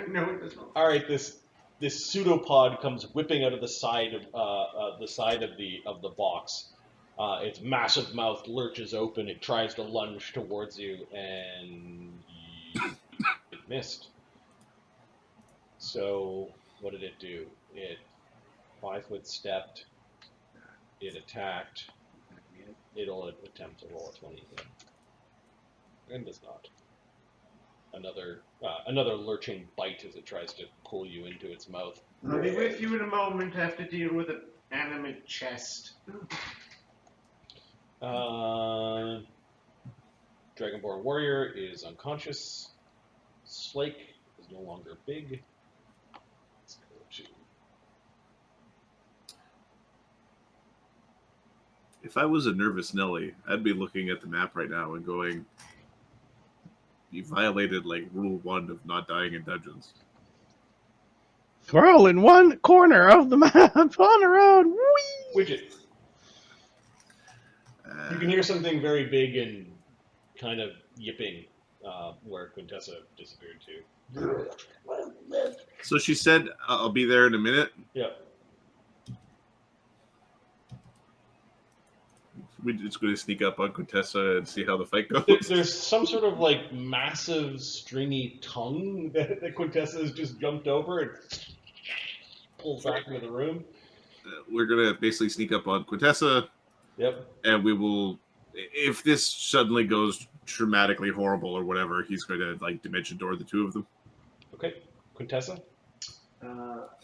No, it does not. All right, this pseudopod comes whipping out of the side of the box. Its massive mouth lurches open. It tries to lunge towards you, and it missed. So what did it do? It 5-foot stepped. It attacked. It'll attempt to roll a 20, and does not. Another lurching bite as it tries to pull you into its mouth. I'll be with you in a moment. I have to deal with an animate chest. Dragonborn Warrior is unconscious. Slake is no longer big. Let's go to... If I was a nervous Nelly, I'd be looking at the map right now and going, you violated like rule 1 of not dying in dungeons. We're all in one corner of the map on the road. Whee! Widget. You can hear something very big and kind of yipping where Quintessa disappeared to. So she said, I'll be there in a minute. Yeah. We're just going to sneak up on Quintessa and see how the fight goes. There's some sort of like massive stringy tongue that Quintessa has just jumped over and pulls back into the room. We're going to basically sneak up on Quintessa. Yep. And we will, if this suddenly goes traumatically horrible or whatever, he's going to like dimension door the two of them. Okay. Quintessa?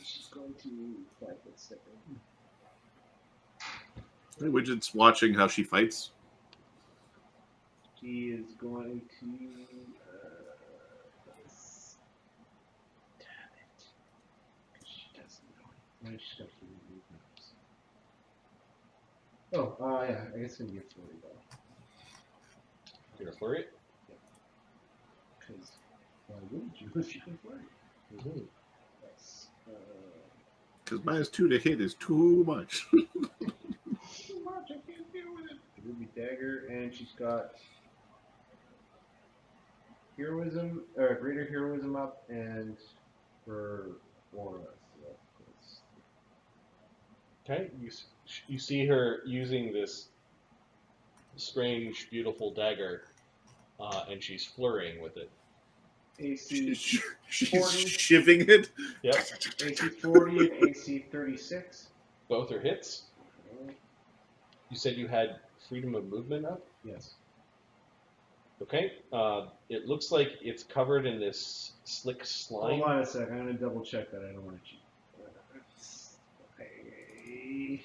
She's going to 5-foot step in. Widget's watching how she fights. He is going to. Damn it. She doesn't know. Why she's got 3 movements? Oh, yeah. I guess it's going to be a flurry, though. You're a flurry? Because why wouldn't you if you can flurry? Mm-hmm. Yes. Because -2 to hit is too much. Too much. I can't deal with it. Ruby Dagger, and she's got heroism, greater heroism up, and her aura. So that's... Okay. You see her using this strange, beautiful dagger, and she's flurrying with it. AC She's 40. shivving it. Yep. AC 40 and AC 36. Both are hits. You said you had freedom of movement up? Yes. Okay. It looks like it's covered in this slick slime. Hold on a sec. I'm going to double check that. I don't want to cheat. Okay.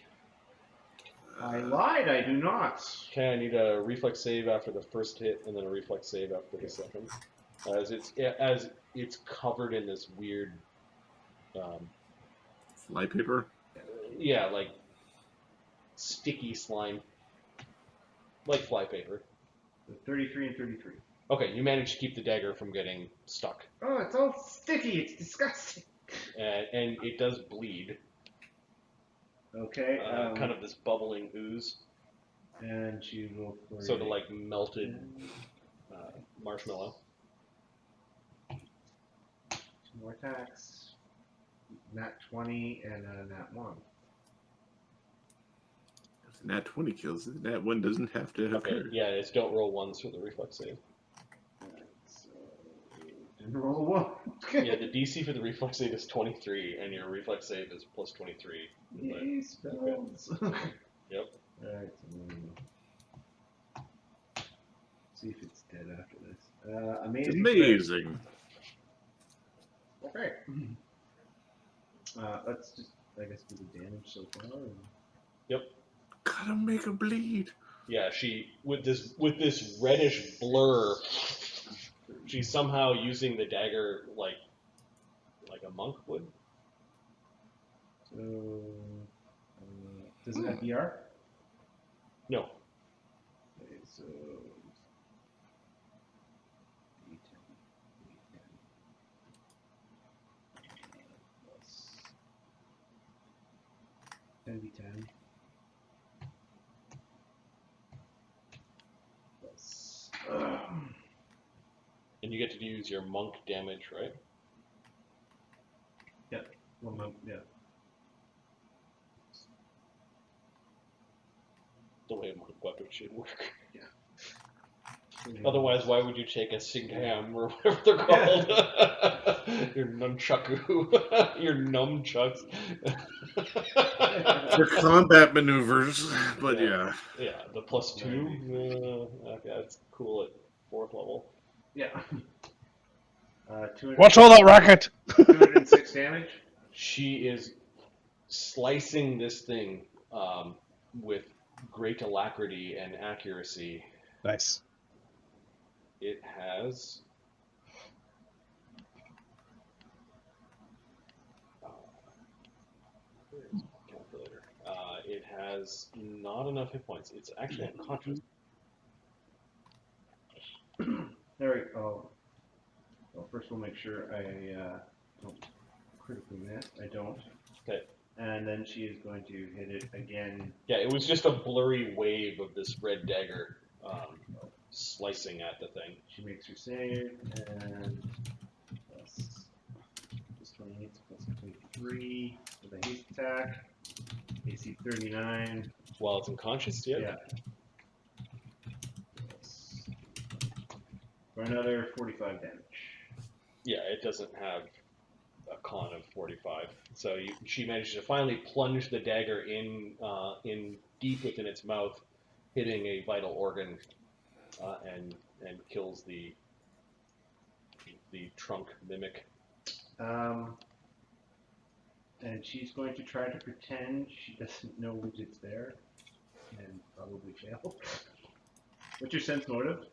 I lied. I do not. Okay, I need a reflex save after the first hit, and then a reflex save after the second. As it's covered in this weird, Fly paper. yeah, like sticky slime, like flypaper. 33 and 33. Okay, you managed to keep the dagger from getting stuck, Oh, it's all sticky. It's disgusting. and it does bleed. Okay. Kind of this bubbling ooze, And she will. sort of like melted marshmallow. 2 more attacks. Nat 20 and a nat 1. If Nat 20 kills it, Nat 1 doesn't have to have Okay, her. yeah, it's don't roll ones for the reflex save. Alright, so. Didn't roll 1. Yeah, the DC for the reflex save is 23, and your reflex save is plus 23. Yay, spells. Yep. Alright, so see if it's dead after this. Amazing. Amazing. Okay. Let's just, I guess, do the damage so far. Gotta make her bleed. Yeah, she with this reddish blur, she's somehow using the dagger like a monk would. So, does it have ER? No. Okay, so D10, plus 10d10 plus. And you get to use your monk damage, right? One monk, yeah. The way a monk weapon should work. Yeah. Otherwise, why would you take a Singham or whatever they're called? Your nunchaku, your nunchucks. For combat maneuvers, but yeah. Yeah, the +2. Okay, that's cool at 4th level. Yeah. 200, Watch all that racket! 206 damage. She is slicing this thing with great alacrity and accuracy. Nice. It has where is my calculator? It has not enough hit points. It's actually unconscious. There we go. Well, first we'll make sure I don't critically miss. I don't. Okay. And then she is going to hit it again. Yeah, it was just a blurry wave of this red dagger slicing at the thing. She makes her save, and plus 28 plus 23 with a haste attack. AC 39. While it's unconscious, yeah. Yeah. Plus, for another 45 damage. Yeah, it doesn't have a con of 45. So she managed to finally plunge the dagger in deep within its mouth, hitting a vital organ, and kills the trunk mimic. And she's going to try to pretend she doesn't know Widget's there, and probably fail. What's your sense motive?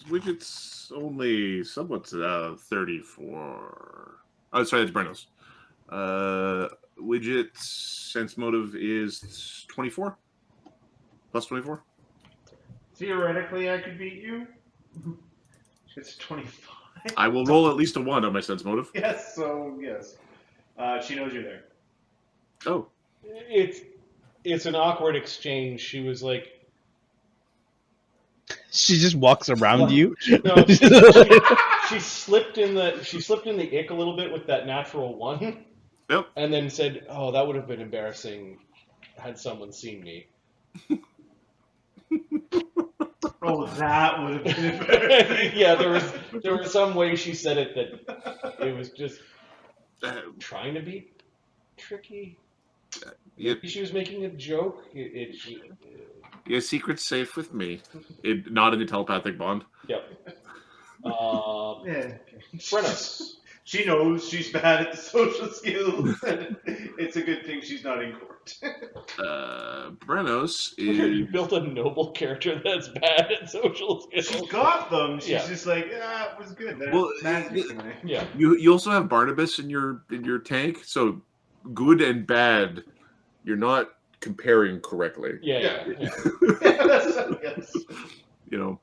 Widget's only somewhat 34. Oh, sorry, that's Brennos. Widget's sense motive is 24. Plus 24. Theoretically, I could beat you. It's 25. I will roll at least a 1 on my sense motive. Yes, so yes. She knows you're there. Oh. It's an awkward exchange. She was like, She just walks around you. no, she slipped in the ick a little bit with that natural 1. Yep. And then said, "Oh, that would have been embarrassing had someone seen me." Oh, that would have been embarrassing. Yeah, there was some way she said it that it was just trying to be tricky. Maybe she was making a joke. Your secret's safe with me. Not in the telepathic bond. Yep. Yeah. Brennos. She knows she's bad at the social skills. And it's a good thing she's not in court. Brennos You is... built a noble character that's bad at social skills. She's got them. She's Yeah. just like, it was good. Well, Yeah. You also have Barnabas in your tank, so good and bad, you're not comparing correctly. Yeah. Yes. You know,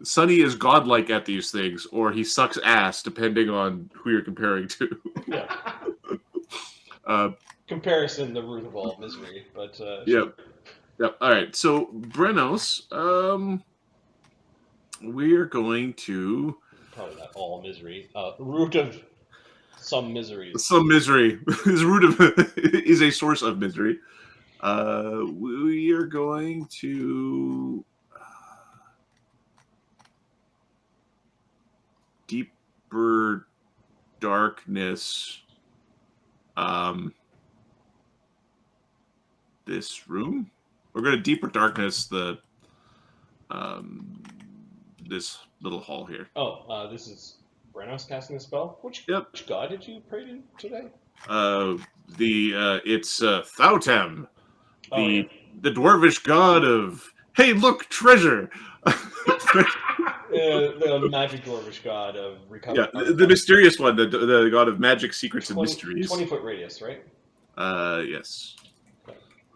Sonny is godlike at these things, or he sucks ass, depending on who you're comparing to. Yeah. Comparison, the root of all misery. But Yep. All right. So Brennos, we are going to probably not all misery. Root of some miseries. some misery. His root of is a source of misery. We are going to deeper darkness. This room. We're going to deeper darkness the this little hall here. This is Brennos casting a spell. Which god did you pray to today? It's Thautem, Yeah. the dwarvish god of hey, look, treasure. The magic dwarvish god of recovery. Yeah, the mysterious one, the god of magic, secrets, and mysteries. 20-foot radius, right? Yes.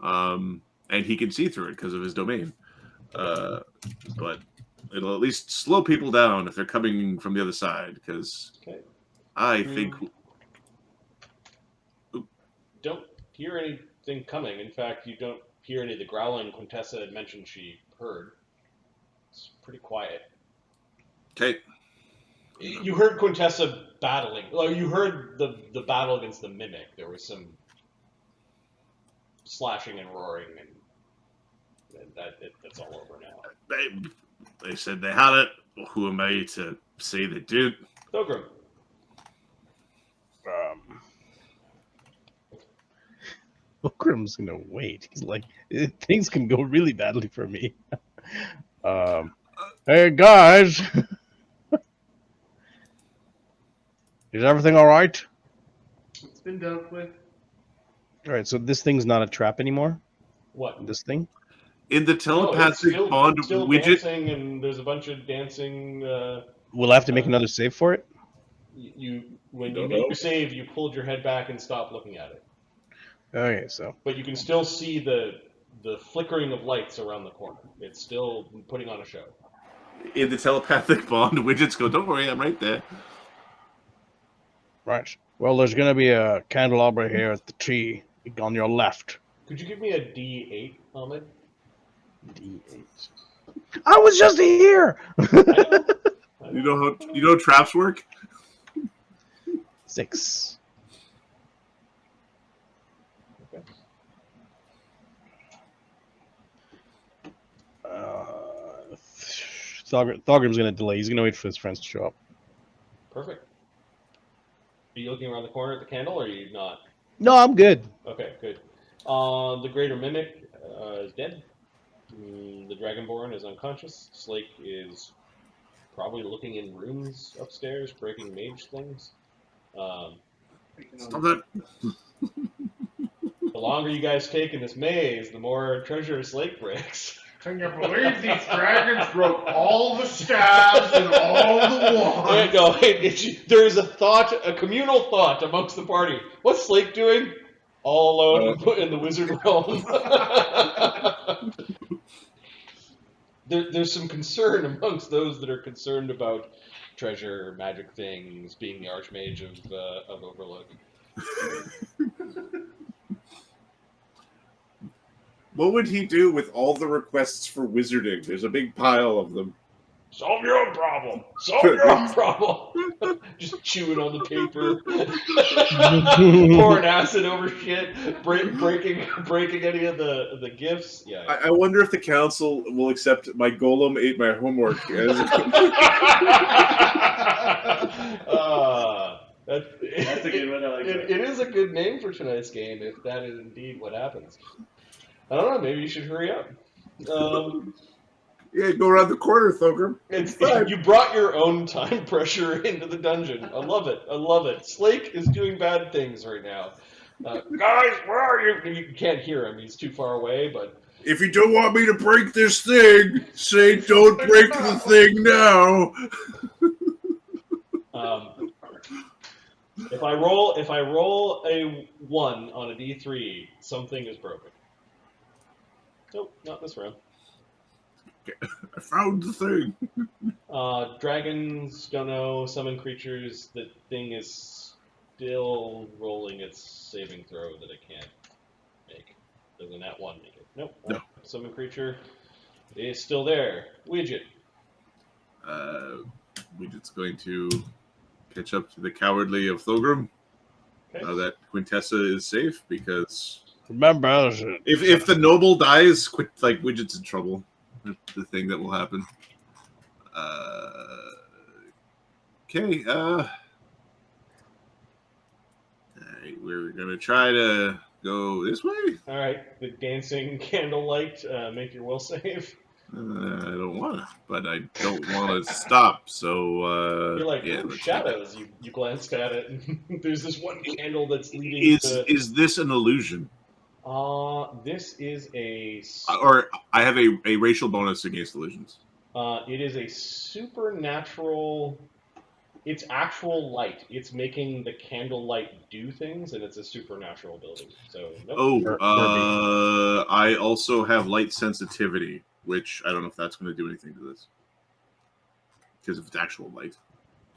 And he can see through it because of his domain. But it'll at least slow people down if they're coming from the other side, because I think... Don't hear anything coming. In fact, you don't hear any of the growling Quintessa had mentioned she heard. It's pretty quiet. Okay. You heard Quintessa battling. Well, you heard the battle against the mimic. There was some slashing and roaring, and that's all over now. They said they had it. Well, who am I to say they did? Thogrim. Thogrim's gonna wait. He's like, things can go really badly for me. Hey guys, is everything all right? It's been dealt with. All right, so this thing's not a trap anymore. What? This thing? In the telepathic bond still widget, dancing, and there's a bunch of dancing. We'll have to make another save for it. When you make your save, you pulled your head back and stopped looking at it. Okay, so. But you can still see the flickering of lights around the corner. It's still putting on a show. In the telepathic bond, widgets go, don't worry, I'm right there. Right. Well, there's going to be a candelabra here at the tree on your left. Could you give me a D8, Ahmed? D8. I was just here! I know. You know how traps work? 6. Okay. Thogrim's going to delay. He's going to wait for his friends to show up. Perfect. Are you looking around the corner at the candle, or are you not? No, I'm good. Okay, good. The Greater Mimic is dead. The Dragonborn is unconscious. Slake is probably looking in rooms upstairs, breaking mage things. Stop that. The longer you guys take in this maze, the more treasure Slake breaks. Can you believe these dragons broke all the stabs and all the wands? No, there is a communal thought amongst the party. What's Slake doing? All alone in the wizard realm. There's some concern amongst those that are concerned about treasure, magic things, being the archmage of Overlook. What would he do with all the requests for wizarding? There's a big pile of them. Solve your own problem. Solve your own problem. Just chewing on the paper, pouring acid over shit, breaking any of the gifts. Yeah. I wonder if the council will accept my golem ate my homework. That's a good one. I like that. It is a good name for tonight's game, if that is indeed what happens. I don't know. Maybe you should hurry up. Yeah, go around the corner, Thogrim. You brought your own time pressure into the dungeon. I love it. I love it. Slake is doing bad things right now. Guys, where are you? You can't hear him. He's too far away, but... If you don't want me to break this thing, say don't break the thing now. If I roll a 1 on a D3, something is broken. Nope, not this round. I found the thing. Dragons don't know. Summon creatures. The thing is still rolling its saving throw that it can't make. Doesn't that one make it? Nope. No. Summon creature is still there. Widget. Widget's going to catch up to the cowardly of Thogrim. Okay. Now that Quintessa is safe, because Remember, if the noble dies, Widget's in trouble. That's the thing that will happen. Okay. Alright, we're gonna try to go this way. All right. The dancing candlelight. Make your will save. I don't want to, but I don't want to stop. So You're like, yeah, ooh, let's take that. shadows. You glanced at it, and there's this one candle that's leading Is this an illusion? This is Or I have a racial bonus against illusions. it is a supernatural. It's actual light. It's making the candle light do things, and it's a supernatural ability. So nope. Oh, I also have light sensitivity, which I don't know if that's going to do anything to this. Because if it's actual light.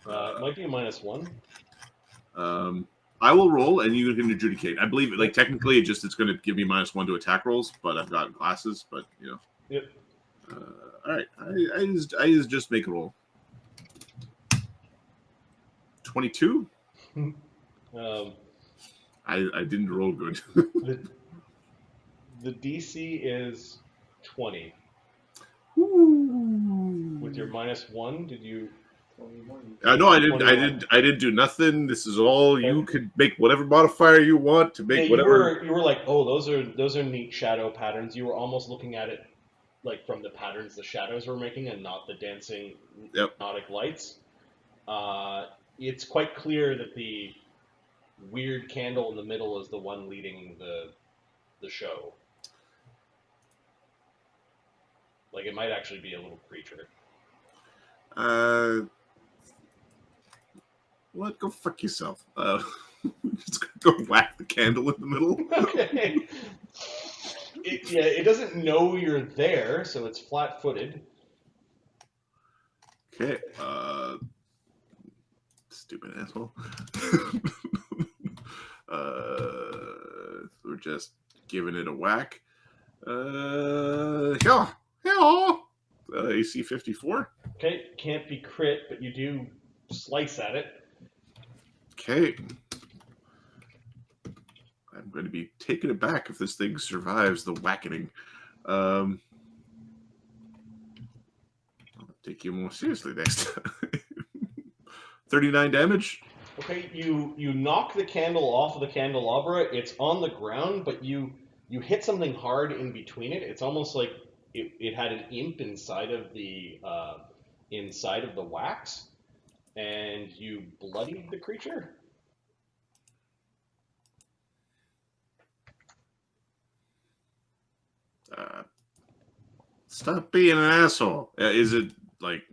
It might be a -1. I will roll, and you can adjudicate. I believe, like technically, it's going to give me -1 to attack rolls, but I've got glasses. But you know. Yep. All right, I just make a roll. 22. I didn't roll good. The DC is 20. Ooh. With your -1, did you? No, I didn't. 21. I didn't do nothing. This is all you could make whatever modifier you want to make whatever. You were like, oh, those are neat shadow patterns. You were almost looking at it like from the patterns the shadows were making, and not the dancing hypnotic lights. It's quite clear that the weird candle in the middle is the one leading the show. Like it might actually be a little creature. What? Go fuck yourself. Just go whack the candle in the middle. Okay. It doesn't know you're there, so it's flat-footed. Okay. Stupid asshole. We're just giving it a whack. AC 54. Okay, can't be crit, but you do slice at it. Okay. I'm going to be taken aback if this thing survives the whackening. I'll take you more seriously next time. 39 damage. Okay, you knock the candle off of the candelabra. It's on the ground, but you hit something hard in between it. It's almost like it had an imp inside of the wax, and you bloodied the creature. Stop being an asshole. Is it like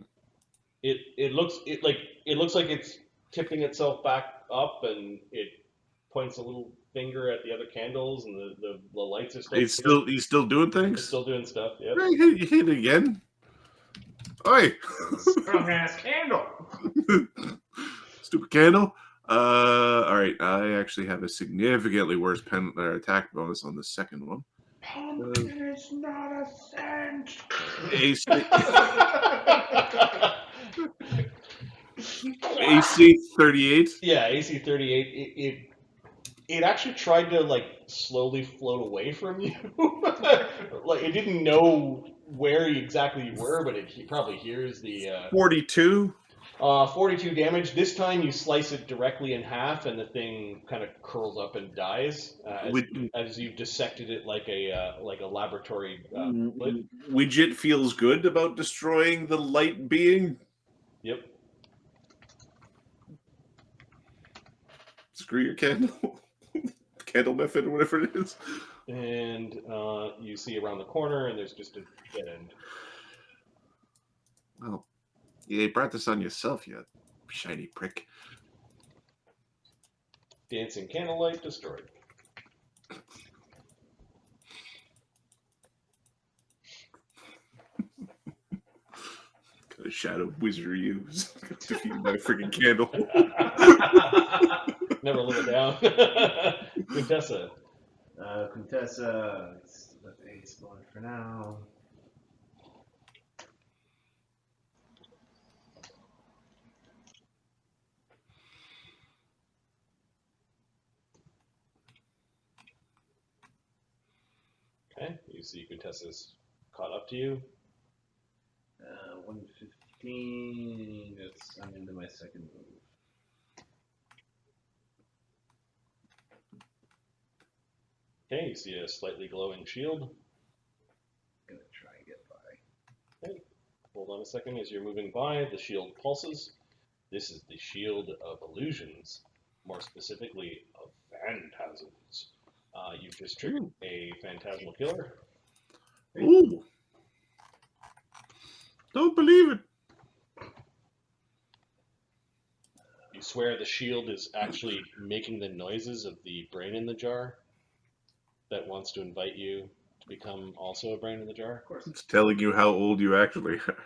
It looks like it's tipping itself back up, and it points a little finger at the other candles, and the lights are still. he's still doing things? It's still doing stuff. Yep. You hit it again. Oi! Strong ass candle. Stupid candle. All right. I actually have a significantly worse attack bonus on the second one. Pumpkin is not a scent. AC 38. Yeah, AC 38. It actually tried to like slowly float away from you. Like it didn't know where exactly you were, but it probably hears the 42. 42 damage. This time you slice it directly in half, and the thing kind of curls up and dies as you've dissected it like a laboratory. Widget feels good about destroying the light being. Yep. Screw your candle. Candle method or whatever it is. And you see around the corner, and there's just a dead end. Well, you brought this on yourself, you shiny prick. Dancing candlelight destroyed. Kind of shadow wizard are you? Defeated by a freaking candle. Never live it down. Quintessa. Quintessa, let's let the ace go for now. Okay, you see Quintessa's caught up to you. 115. I'm into my second move. Okay, you see a slightly glowing shield. Gonna try and get by. hold on a second. As you're moving by, the shield pulses. This is the shield of illusions, more specifically of phantasms. You've just triggered a phantasmal killer. Ooh. Don't believe it. You swear the shield is actually making the noises of the brain in the jar that wants to invite you to become also a brain in the jar? Of course. It's telling you how old you actually are.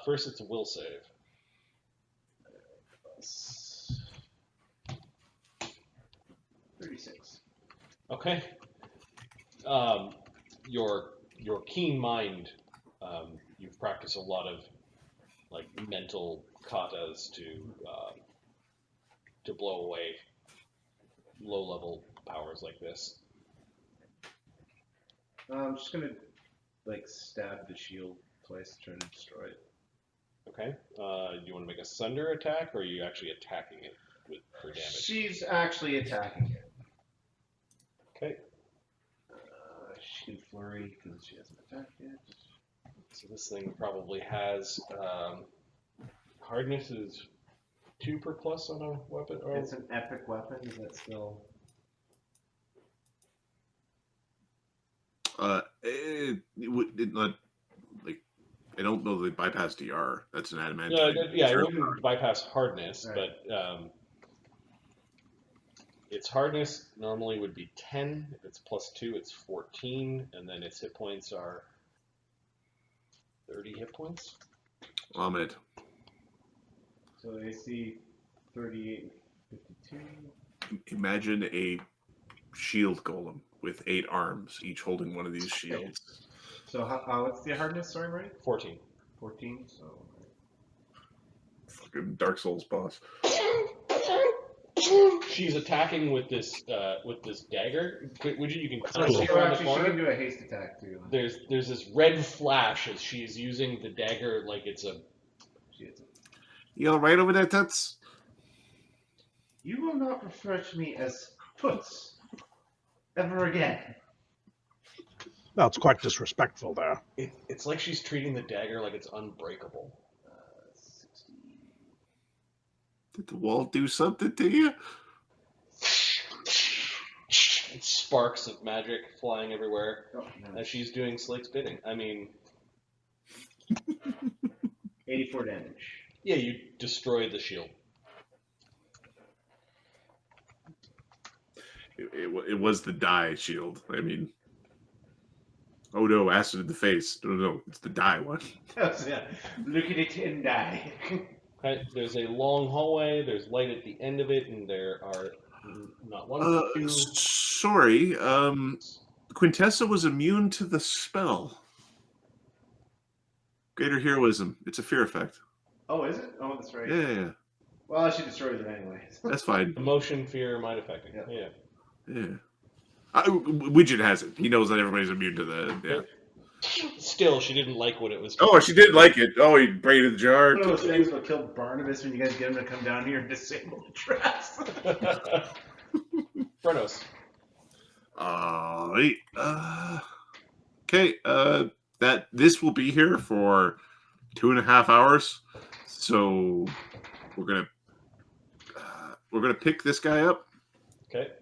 First, it's a will save. 36. Okay. Your keen mind, you've practiced a lot of like mental katas to blow away low-level powers like this. I'm just gonna like stab the shield twice, trying to destroy it. Okay. Do you want to make a sunder attack, or are you actually attacking it for damage? She's actually attacking it. Okay. She can flurry because she hasn't attacked yet. So this thing probably has hardness is 2 per plus on a weapon. Or... It's an epic weapon. Is that still? It not like I don't know they bypass DR. That's an adamantine. Yeah, it wouldn't bypass hardness, Right. but its hardness normally would be 10. If it's plus 2, it's 14, and then its hit points are 30 hit points. Ahmed. So AC 38 and 52. Imagine a shield golem with 8 arms, each holding one of these shields. So what's the hardness? Sorry, right? 14. 14. So. Fucking Dark Souls boss. She's attacking with this dagger. Widget, you can kind of So see around the she corner. can do a haste attack too. There's this red flash as she's using the dagger like it's a. You all right over there, Tuts? You will not refer to me as Toots ever again. No, it's quite disrespectful there. It's like she's treating the dagger like it's unbreakable. 60. Did the wall do something to you? Sparks of magic flying everywhere Oh, no. as she's doing Slake's bidding. I mean, 84 damage. yeah, you destroy the shield. It was the die shield. I mean, oh no, acid in the face. No, it's the die one. Yeah. Look at it and die. Okay, there's a long hallway. There's light at the end of it, and there are not one, but two. Sorry, Quintessa was immune to the spell. Greater heroism. It's a fear effect. Oh, is it? Oh, that's right. Yeah. Well, she destroys it anyway. That's fine. Emotion, fear, mind affecting. Yeah. Yeah. Widget has it. He knows that everybody's immune to the. Yeah. Still, she didn't like what it was. Oh, she did like it. Oh, he braided the jar. One of those things will kill Barnabas when you guys get him to come down here and disable the traps. Brennos. Right. Okay. This will be here for 2.5 hours. So we're gonna pick this guy up. Okay.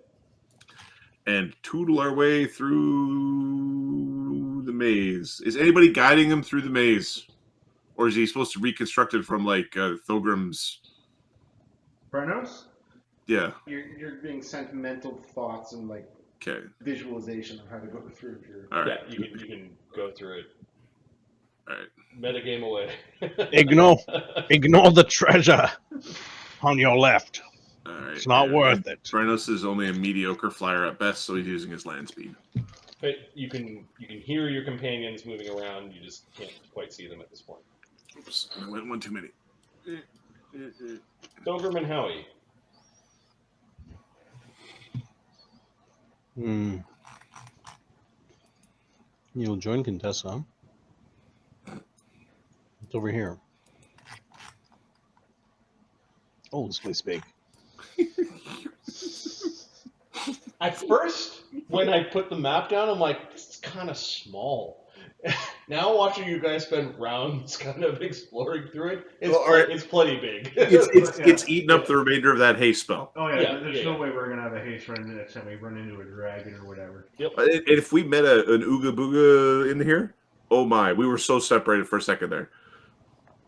And tootle our way through the maze. Is anybody guiding him through the maze? Or is he supposed to reconstruct it from, like, Thogrim's... Brennos? Yeah. You're being sentimental thoughts and, like, Okay. visualization of how to go through your... All right. Yeah, you can go through it. All right. Metagame away. Ignore the treasure on your left. All right. It's not worth it. Brennos is only a mediocre flyer at best, so he's using his land speed. But you can hear your companions moving around. You just can't quite see them at this point. Oops, I went one too many. Thogrim and Howie. You'll join Quintessa. It's over here. Oh, this place big. At first, when I put the map down, I'm like, this is kind of small. Now watching you guys spend rounds kind of exploring through it, it's plenty big. It's eaten up the remainder of that haste spell. Oh yeah, Yeah, there's yeah, no yeah. way we're gonna have a haste run the next time we run into a dragon or whatever. Yep. And if we met an Ooga Booga in here, oh my, we were so separated for a second there.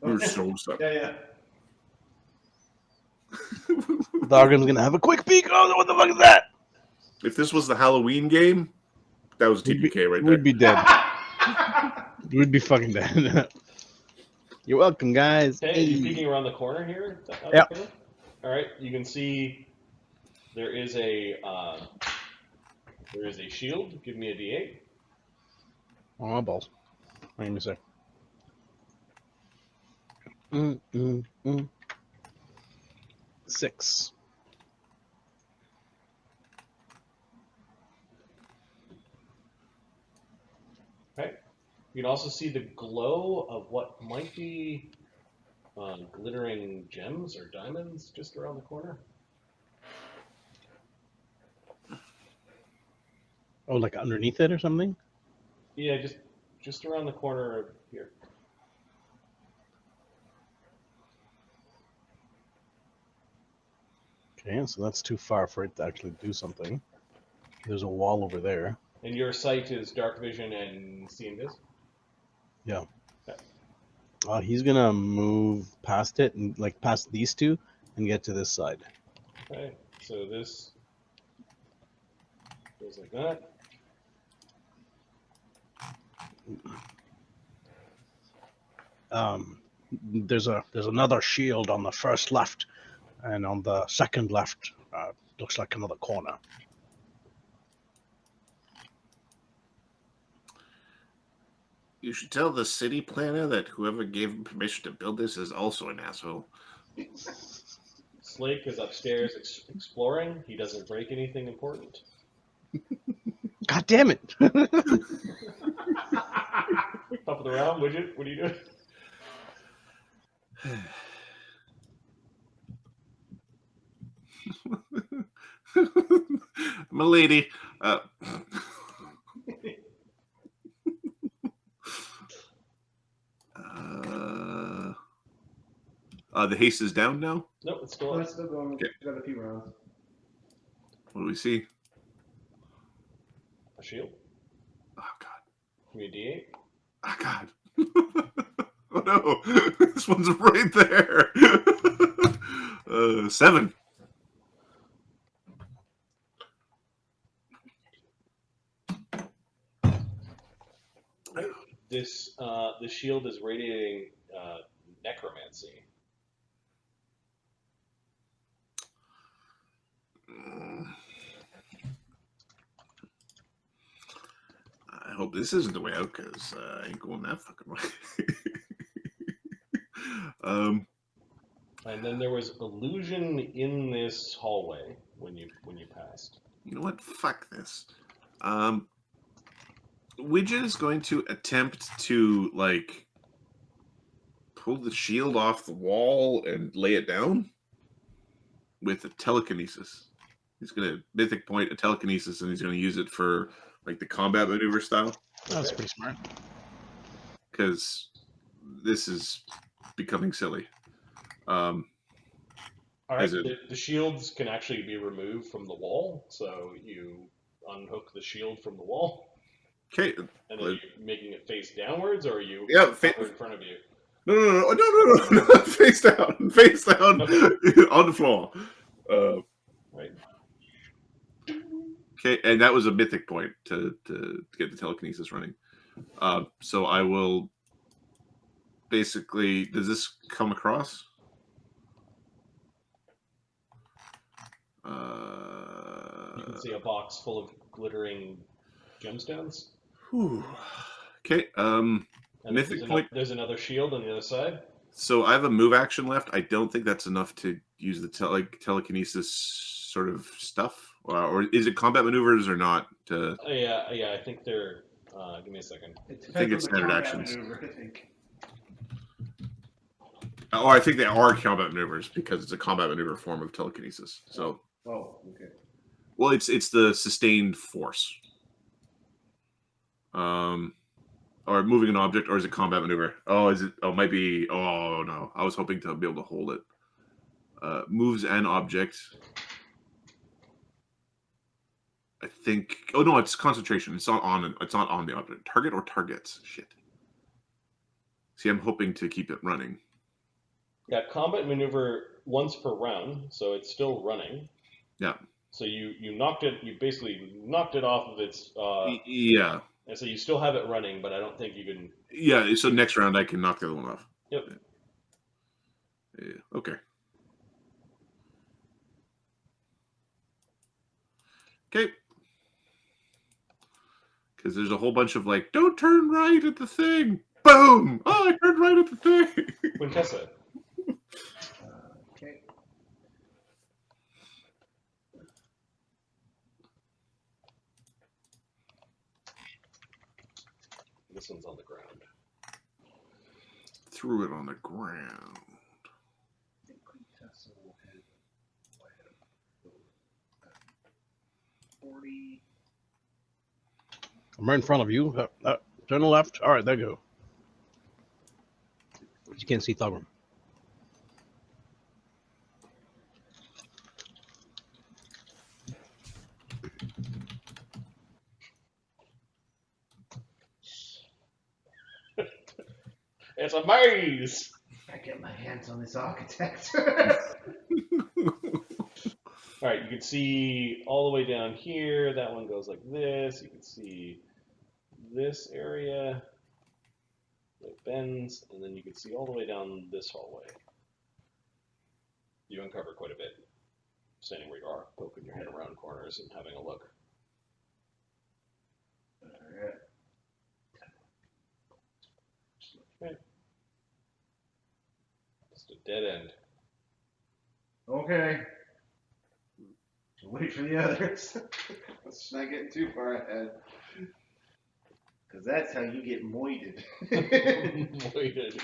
We were so separated. Yeah. Thogrim's gonna have a quick peek. Oh, what the fuck is that? If this was the Halloween game, that was TPK right there. We'd be dead. We'd be fucking dead. You're welcome, guys. Okay, you peeking around the corner here? Yep. All right, you can see there is a shield. Give me a D8. Oh, balls. Wait a sec. 6. Okay. You can also see the glow of what might be glittering gems or diamonds just around the corner. Oh, like underneath it or something? Yeah, just around the corner here. Okay, so that's too far for it to actually do something. There's a wall over there. And your sight is dark vision and see and vis? Yeah. Okay. He's gonna move past it and like past these two and get to this side. Okay, so this goes like that. There's another shield on the first left, and on the second left, looks like another corner. You should tell the city planner that whoever gave him permission to build this is also an asshole. Slake is upstairs exploring. He doesn't break anything important. God damn it! Top of the round, Widget, what are you doing? My lady. The haste is down now. Nope, it's still Oh, up. that's still going. Okay. Got a few rounds. What do we see? A shield. Oh god. Give me a D8. Oh god. Oh no. This one's right there. 7. This the shield is radiating necromancy. I hope this isn't the way out, because I ain't going that fucking way. And then there was illusion in this hallway when you passed. You know what? Fuck this. Widget is going to attempt to like pull the shield off the wall and lay it down with a telekinesis. He's going to mythic point a telekinesis, and he's going to use it for like the combat maneuver style. That's pretty smart. Because this is becoming silly. All right, Is it- the shields can actually be removed from the wall, so you unhook the shield from the wall, Okay. and then you're making it face downwards, or are you Yeah, up in front of you? No. Face down. Face down on the floor. Right. Okay, and that was a mythic point to get the telekinesis running. So I will basically. Does this come across? You can see a box full of glittering gemstones. Whew. Okay. And Mythic point. There's another shield on the other side. So I have a move action left. I don't think that's enough to use the telekinesis sort of stuff, or is it combat maneuvers or not? Yeah, I think they're. Give me a second. It I think depends it's on the standard combat actions. maneuver, I think. Oh, I think they are combat maneuvers because it's a combat maneuver form of telekinesis. So, Oh, okay. well, it's the sustained force. Or moving an object, or is it combat maneuver? Oh, is it? Oh, it might be. Oh no, I was hoping to be able to hold it. Moves an object. I think. Oh no, it's concentration. It's not on. It's not on the object. Target or targets. Shit. See, I'm hoping to keep it running. Yeah, combat maneuver once per round, so it's still running. Yeah. So you knocked it. You basically knocked it off of its. Yeah. And so you still have it running, but I don't think you can. Yeah. So next round I can knock the other one off. Yep. Yeah. Okay. Okay. Because there's a whole bunch of like, don't turn right at the thing. Boom! Oh, I turned right at the thing. Quintessa. Okay. This one's on the ground. Threw it on the ground. I think Quintessa will have 40. I'm right in front of you. Turn left. All right, there you go. You can't see Thogrim. It's a maze. I get my hands on this architect. All right, you can see all the way down here. That one goes like this. You can see this area. It bends, and then you can see all the way down this hallway. You uncover quite a bit, standing where you are, poking your head around corners and having a look. Alright. Just a dead end. Okay. Wait for the others. Let's not get too far ahead. Because that's how you get moited. Waited.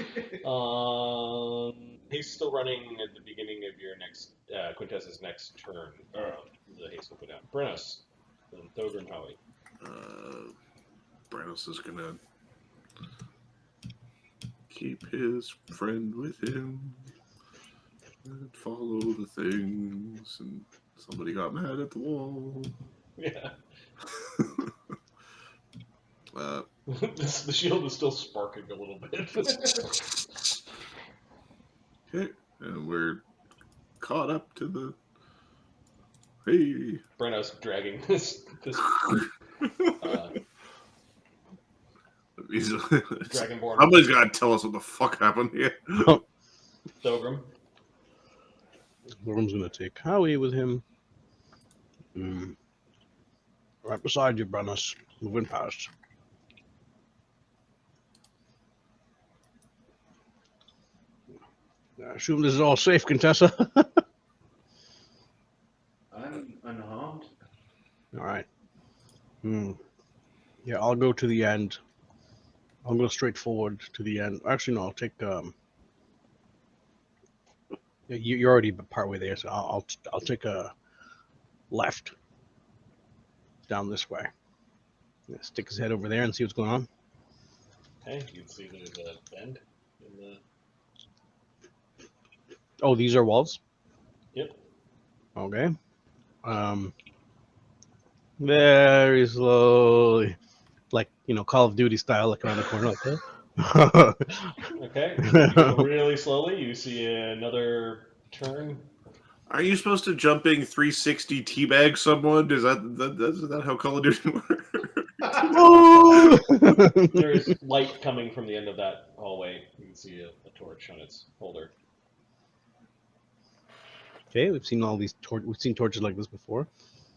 He's still running at the beginning of your next, Quintessa's next turn. The haste will go down. Brennos, then Thogrim, Howie. Brennos is gonna keep his friend with him and follow the things. And somebody got mad at the wall. Yeah. The shield is still sparking a little bit. Okay, and we're caught up to the. Hey. Brennos dragging this Dragonborn. Somebody's got to tell us what the fuck happened here. Thogrim. Thogrim's gonna take Howie with him. Right beside you, Brennos. Moving past. I assume this is all safe, Quintessa. I'm unharmed. All right. Yeah, I'll go to the end. I'll go straight forward to the end. Actually, no, I'll take. You're already partway there, so I'll take a left down this way. Yeah, stick his head over there and see what's going on. Okay, you can see there's a bend in the. Oh, these are walls? Yep. Okay. Very slowly, like Call of Duty style, like around the corner, like that. Okay. You go really slowly. You see another turn. Are you supposed to jumping 360 teabag someone? Is that how Call of Duty works? There's light coming from the end of that hallway. You can see a torch on its holder. Okay, we've seen all these we've seen torches like this before.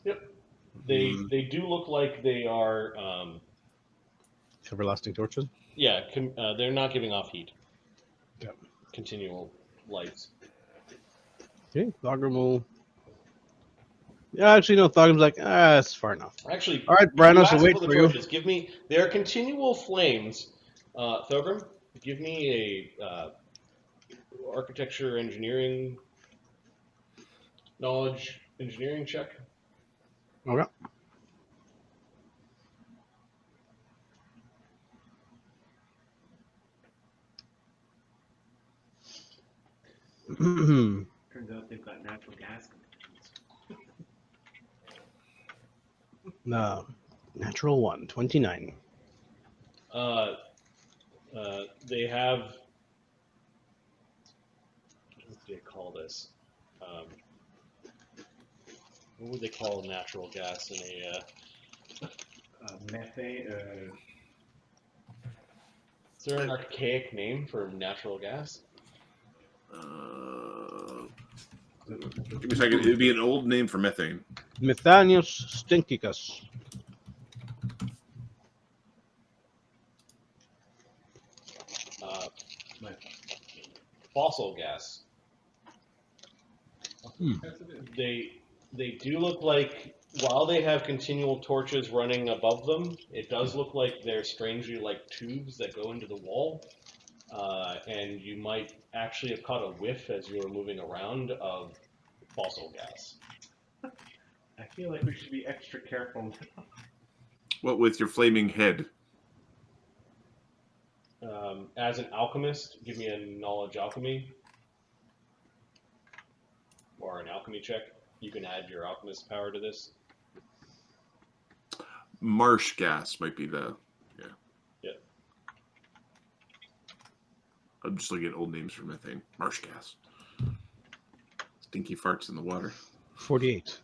Yep. They do look like they are everlasting torches. Yeah, they're not giving off heat. Yep. Continual lights. Okay, Thogrim will. Yeah, actually, no. Thogrim's like, it's far enough. Actually, all right, Brennos, will wait for you. Give me. They are continual flames. Thogrim, give me a architecture, engineering, knowledge, engineering check. Okay. Turns out they've got natural gas connections. No. Natural 1, 29. They have. What do they call this? What would they call natural gas in a? Methane. Is there an archaic name for natural gas? Give me a second. It'd be an old name for methane. Methanius stinkicus. Fossil gas. That's it. They do look like, while they have continual torches running above them, it does look like they're strangely like tubes that go into the wall. And you might actually have caught a whiff as you were moving around of fossil gas. I feel like we should be extra careful. What with your flaming head? As an alchemist, give me a knowledge alchemy or an alchemy check. You can add your alchemist power to this. Marsh gas might be the. Yeah. I'm just looking at old names for methane. Marsh gas. Stinky farts in the water. 48.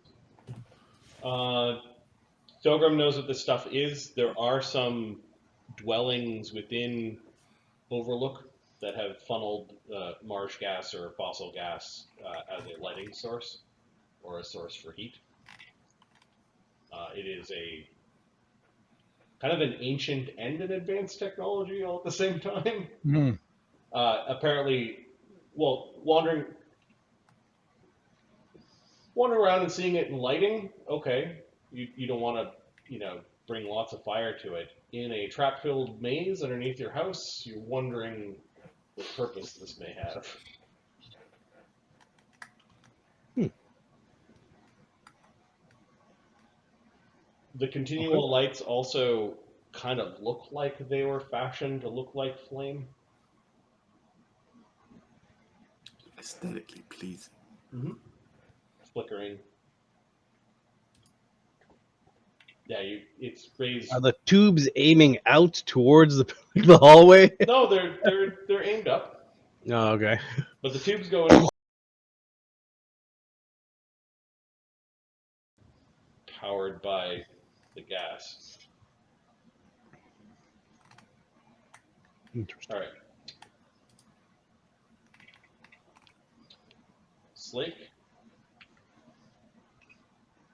Thogrim knows what this stuff is. There are some dwellings within Overlook that have funneled marsh gas or fossil gas as a lighting source or a source for heat. It is a kind of an ancient and an advanced technology all at the same time. Mm. Apparently, well, wandering around and seeing it in lighting, okay. You don't want to, bring lots of fire to it. In a trap-filled maze underneath your house, you're wondering what purpose this may have. The continual lights also kind of look like they were fashioned to look like flame. Aesthetically pleasing. Flickering. Yeah, it's raised. Are the tubes aiming out towards the hallway? No, they're aimed up, Oh, okay. but the tubes go in. Powered by the gas. Interesting. All right. Slake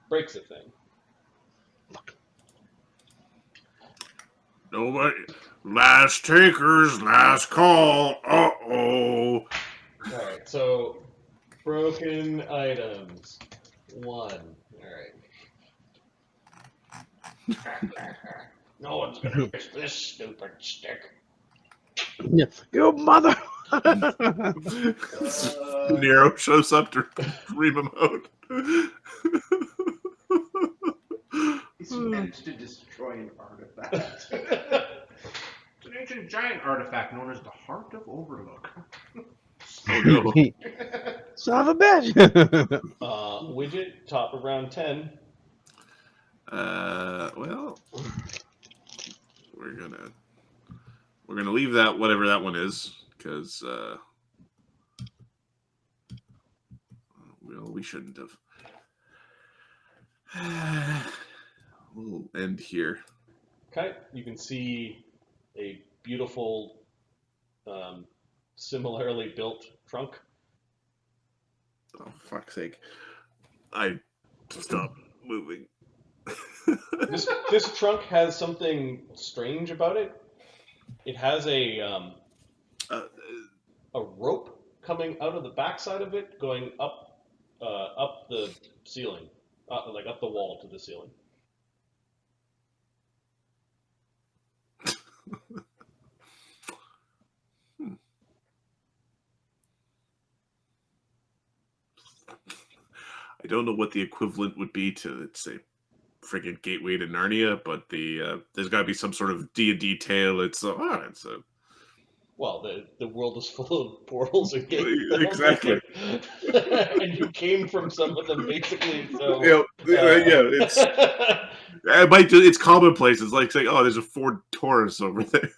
breaks a thing. Nobody. Last takers, last call. Uh-oh. All right, so broken items. 1. All right. No one's gonna fix this stupid stick. Yeah. You mother! Nero shows up to ream him out. He's meant to destroy an artifact. It's an ancient giant artifact known as the Heart of Overlook. Oh no. Son of a bitch! Widget, top of round 10. Well, we're gonna leave that whatever that one is, because well, we shouldn't have. We'll end here. Okay, you can see a beautiful, similarly built trunk. Oh, fuck's sake! I stopped moving. This trunk has something strange about it. It has a rope coming out of the backside of it, going up the ceiling, like up the wall to the ceiling. I don't know what the equivalent would be to, let's say, friggin' Gateway to Narnia, but there's got to be some sort of D&D tale. It's a Well, the world is full of portals and gates. Exactly. And you came from some of them, basically. So Yeah, it's it's commonplace. It's like saying, "Oh, there's a Ford Taurus over there."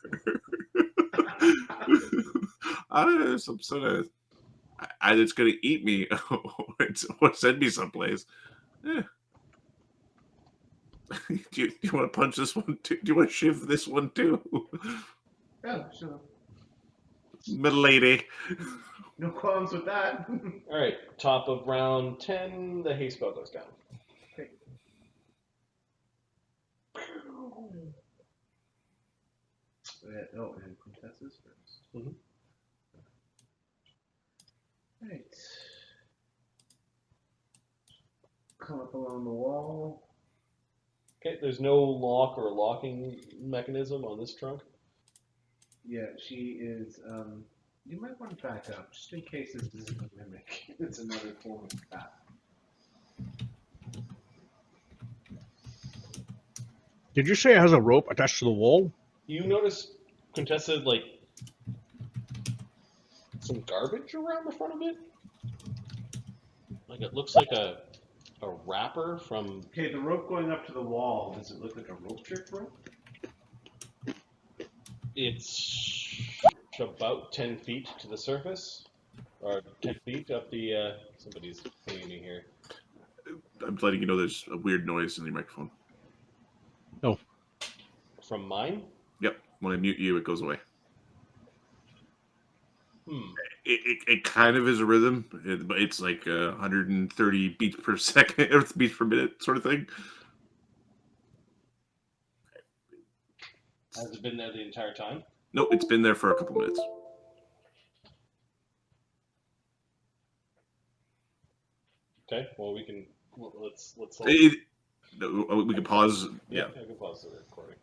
Some sort of, it's gonna eat me or send me someplace. Eh. Do you want to punch this one too? Do you want to shiv this one too? Oh, sure. Milady. No qualms with that. all right, top of round 10, the haste spell goes down. Oh, and Quintessa's first. Mhm. Right. Come up along the wall. Okay, there's no lock or locking mechanism on this trunk. Yeah, she is. You might want to back up just in case this isn't a mimic. It's another form of bat. Did you say it has a rope attached to the wall? You notice Quintessa like some garbage around the front of it. Like it looks like a wrapper from. Okay, the rope going up to the wall. Does it look like a rope trick rope? It's about 10 feet to the surface, or 10 feet up the. Somebody's pinging me here. I'm letting you know there's a weird noise in your microphone. No. From mine? Yep. When I mute you, it goes away. It kind of is a rhythm, but it's like 130 beats per second, or beats per minute sort of thing. Has it been there the entire time? No, it's been there for a couple minutes. Okay. Well, we can. Let's. We can pause. Yeah. I can pause the recording.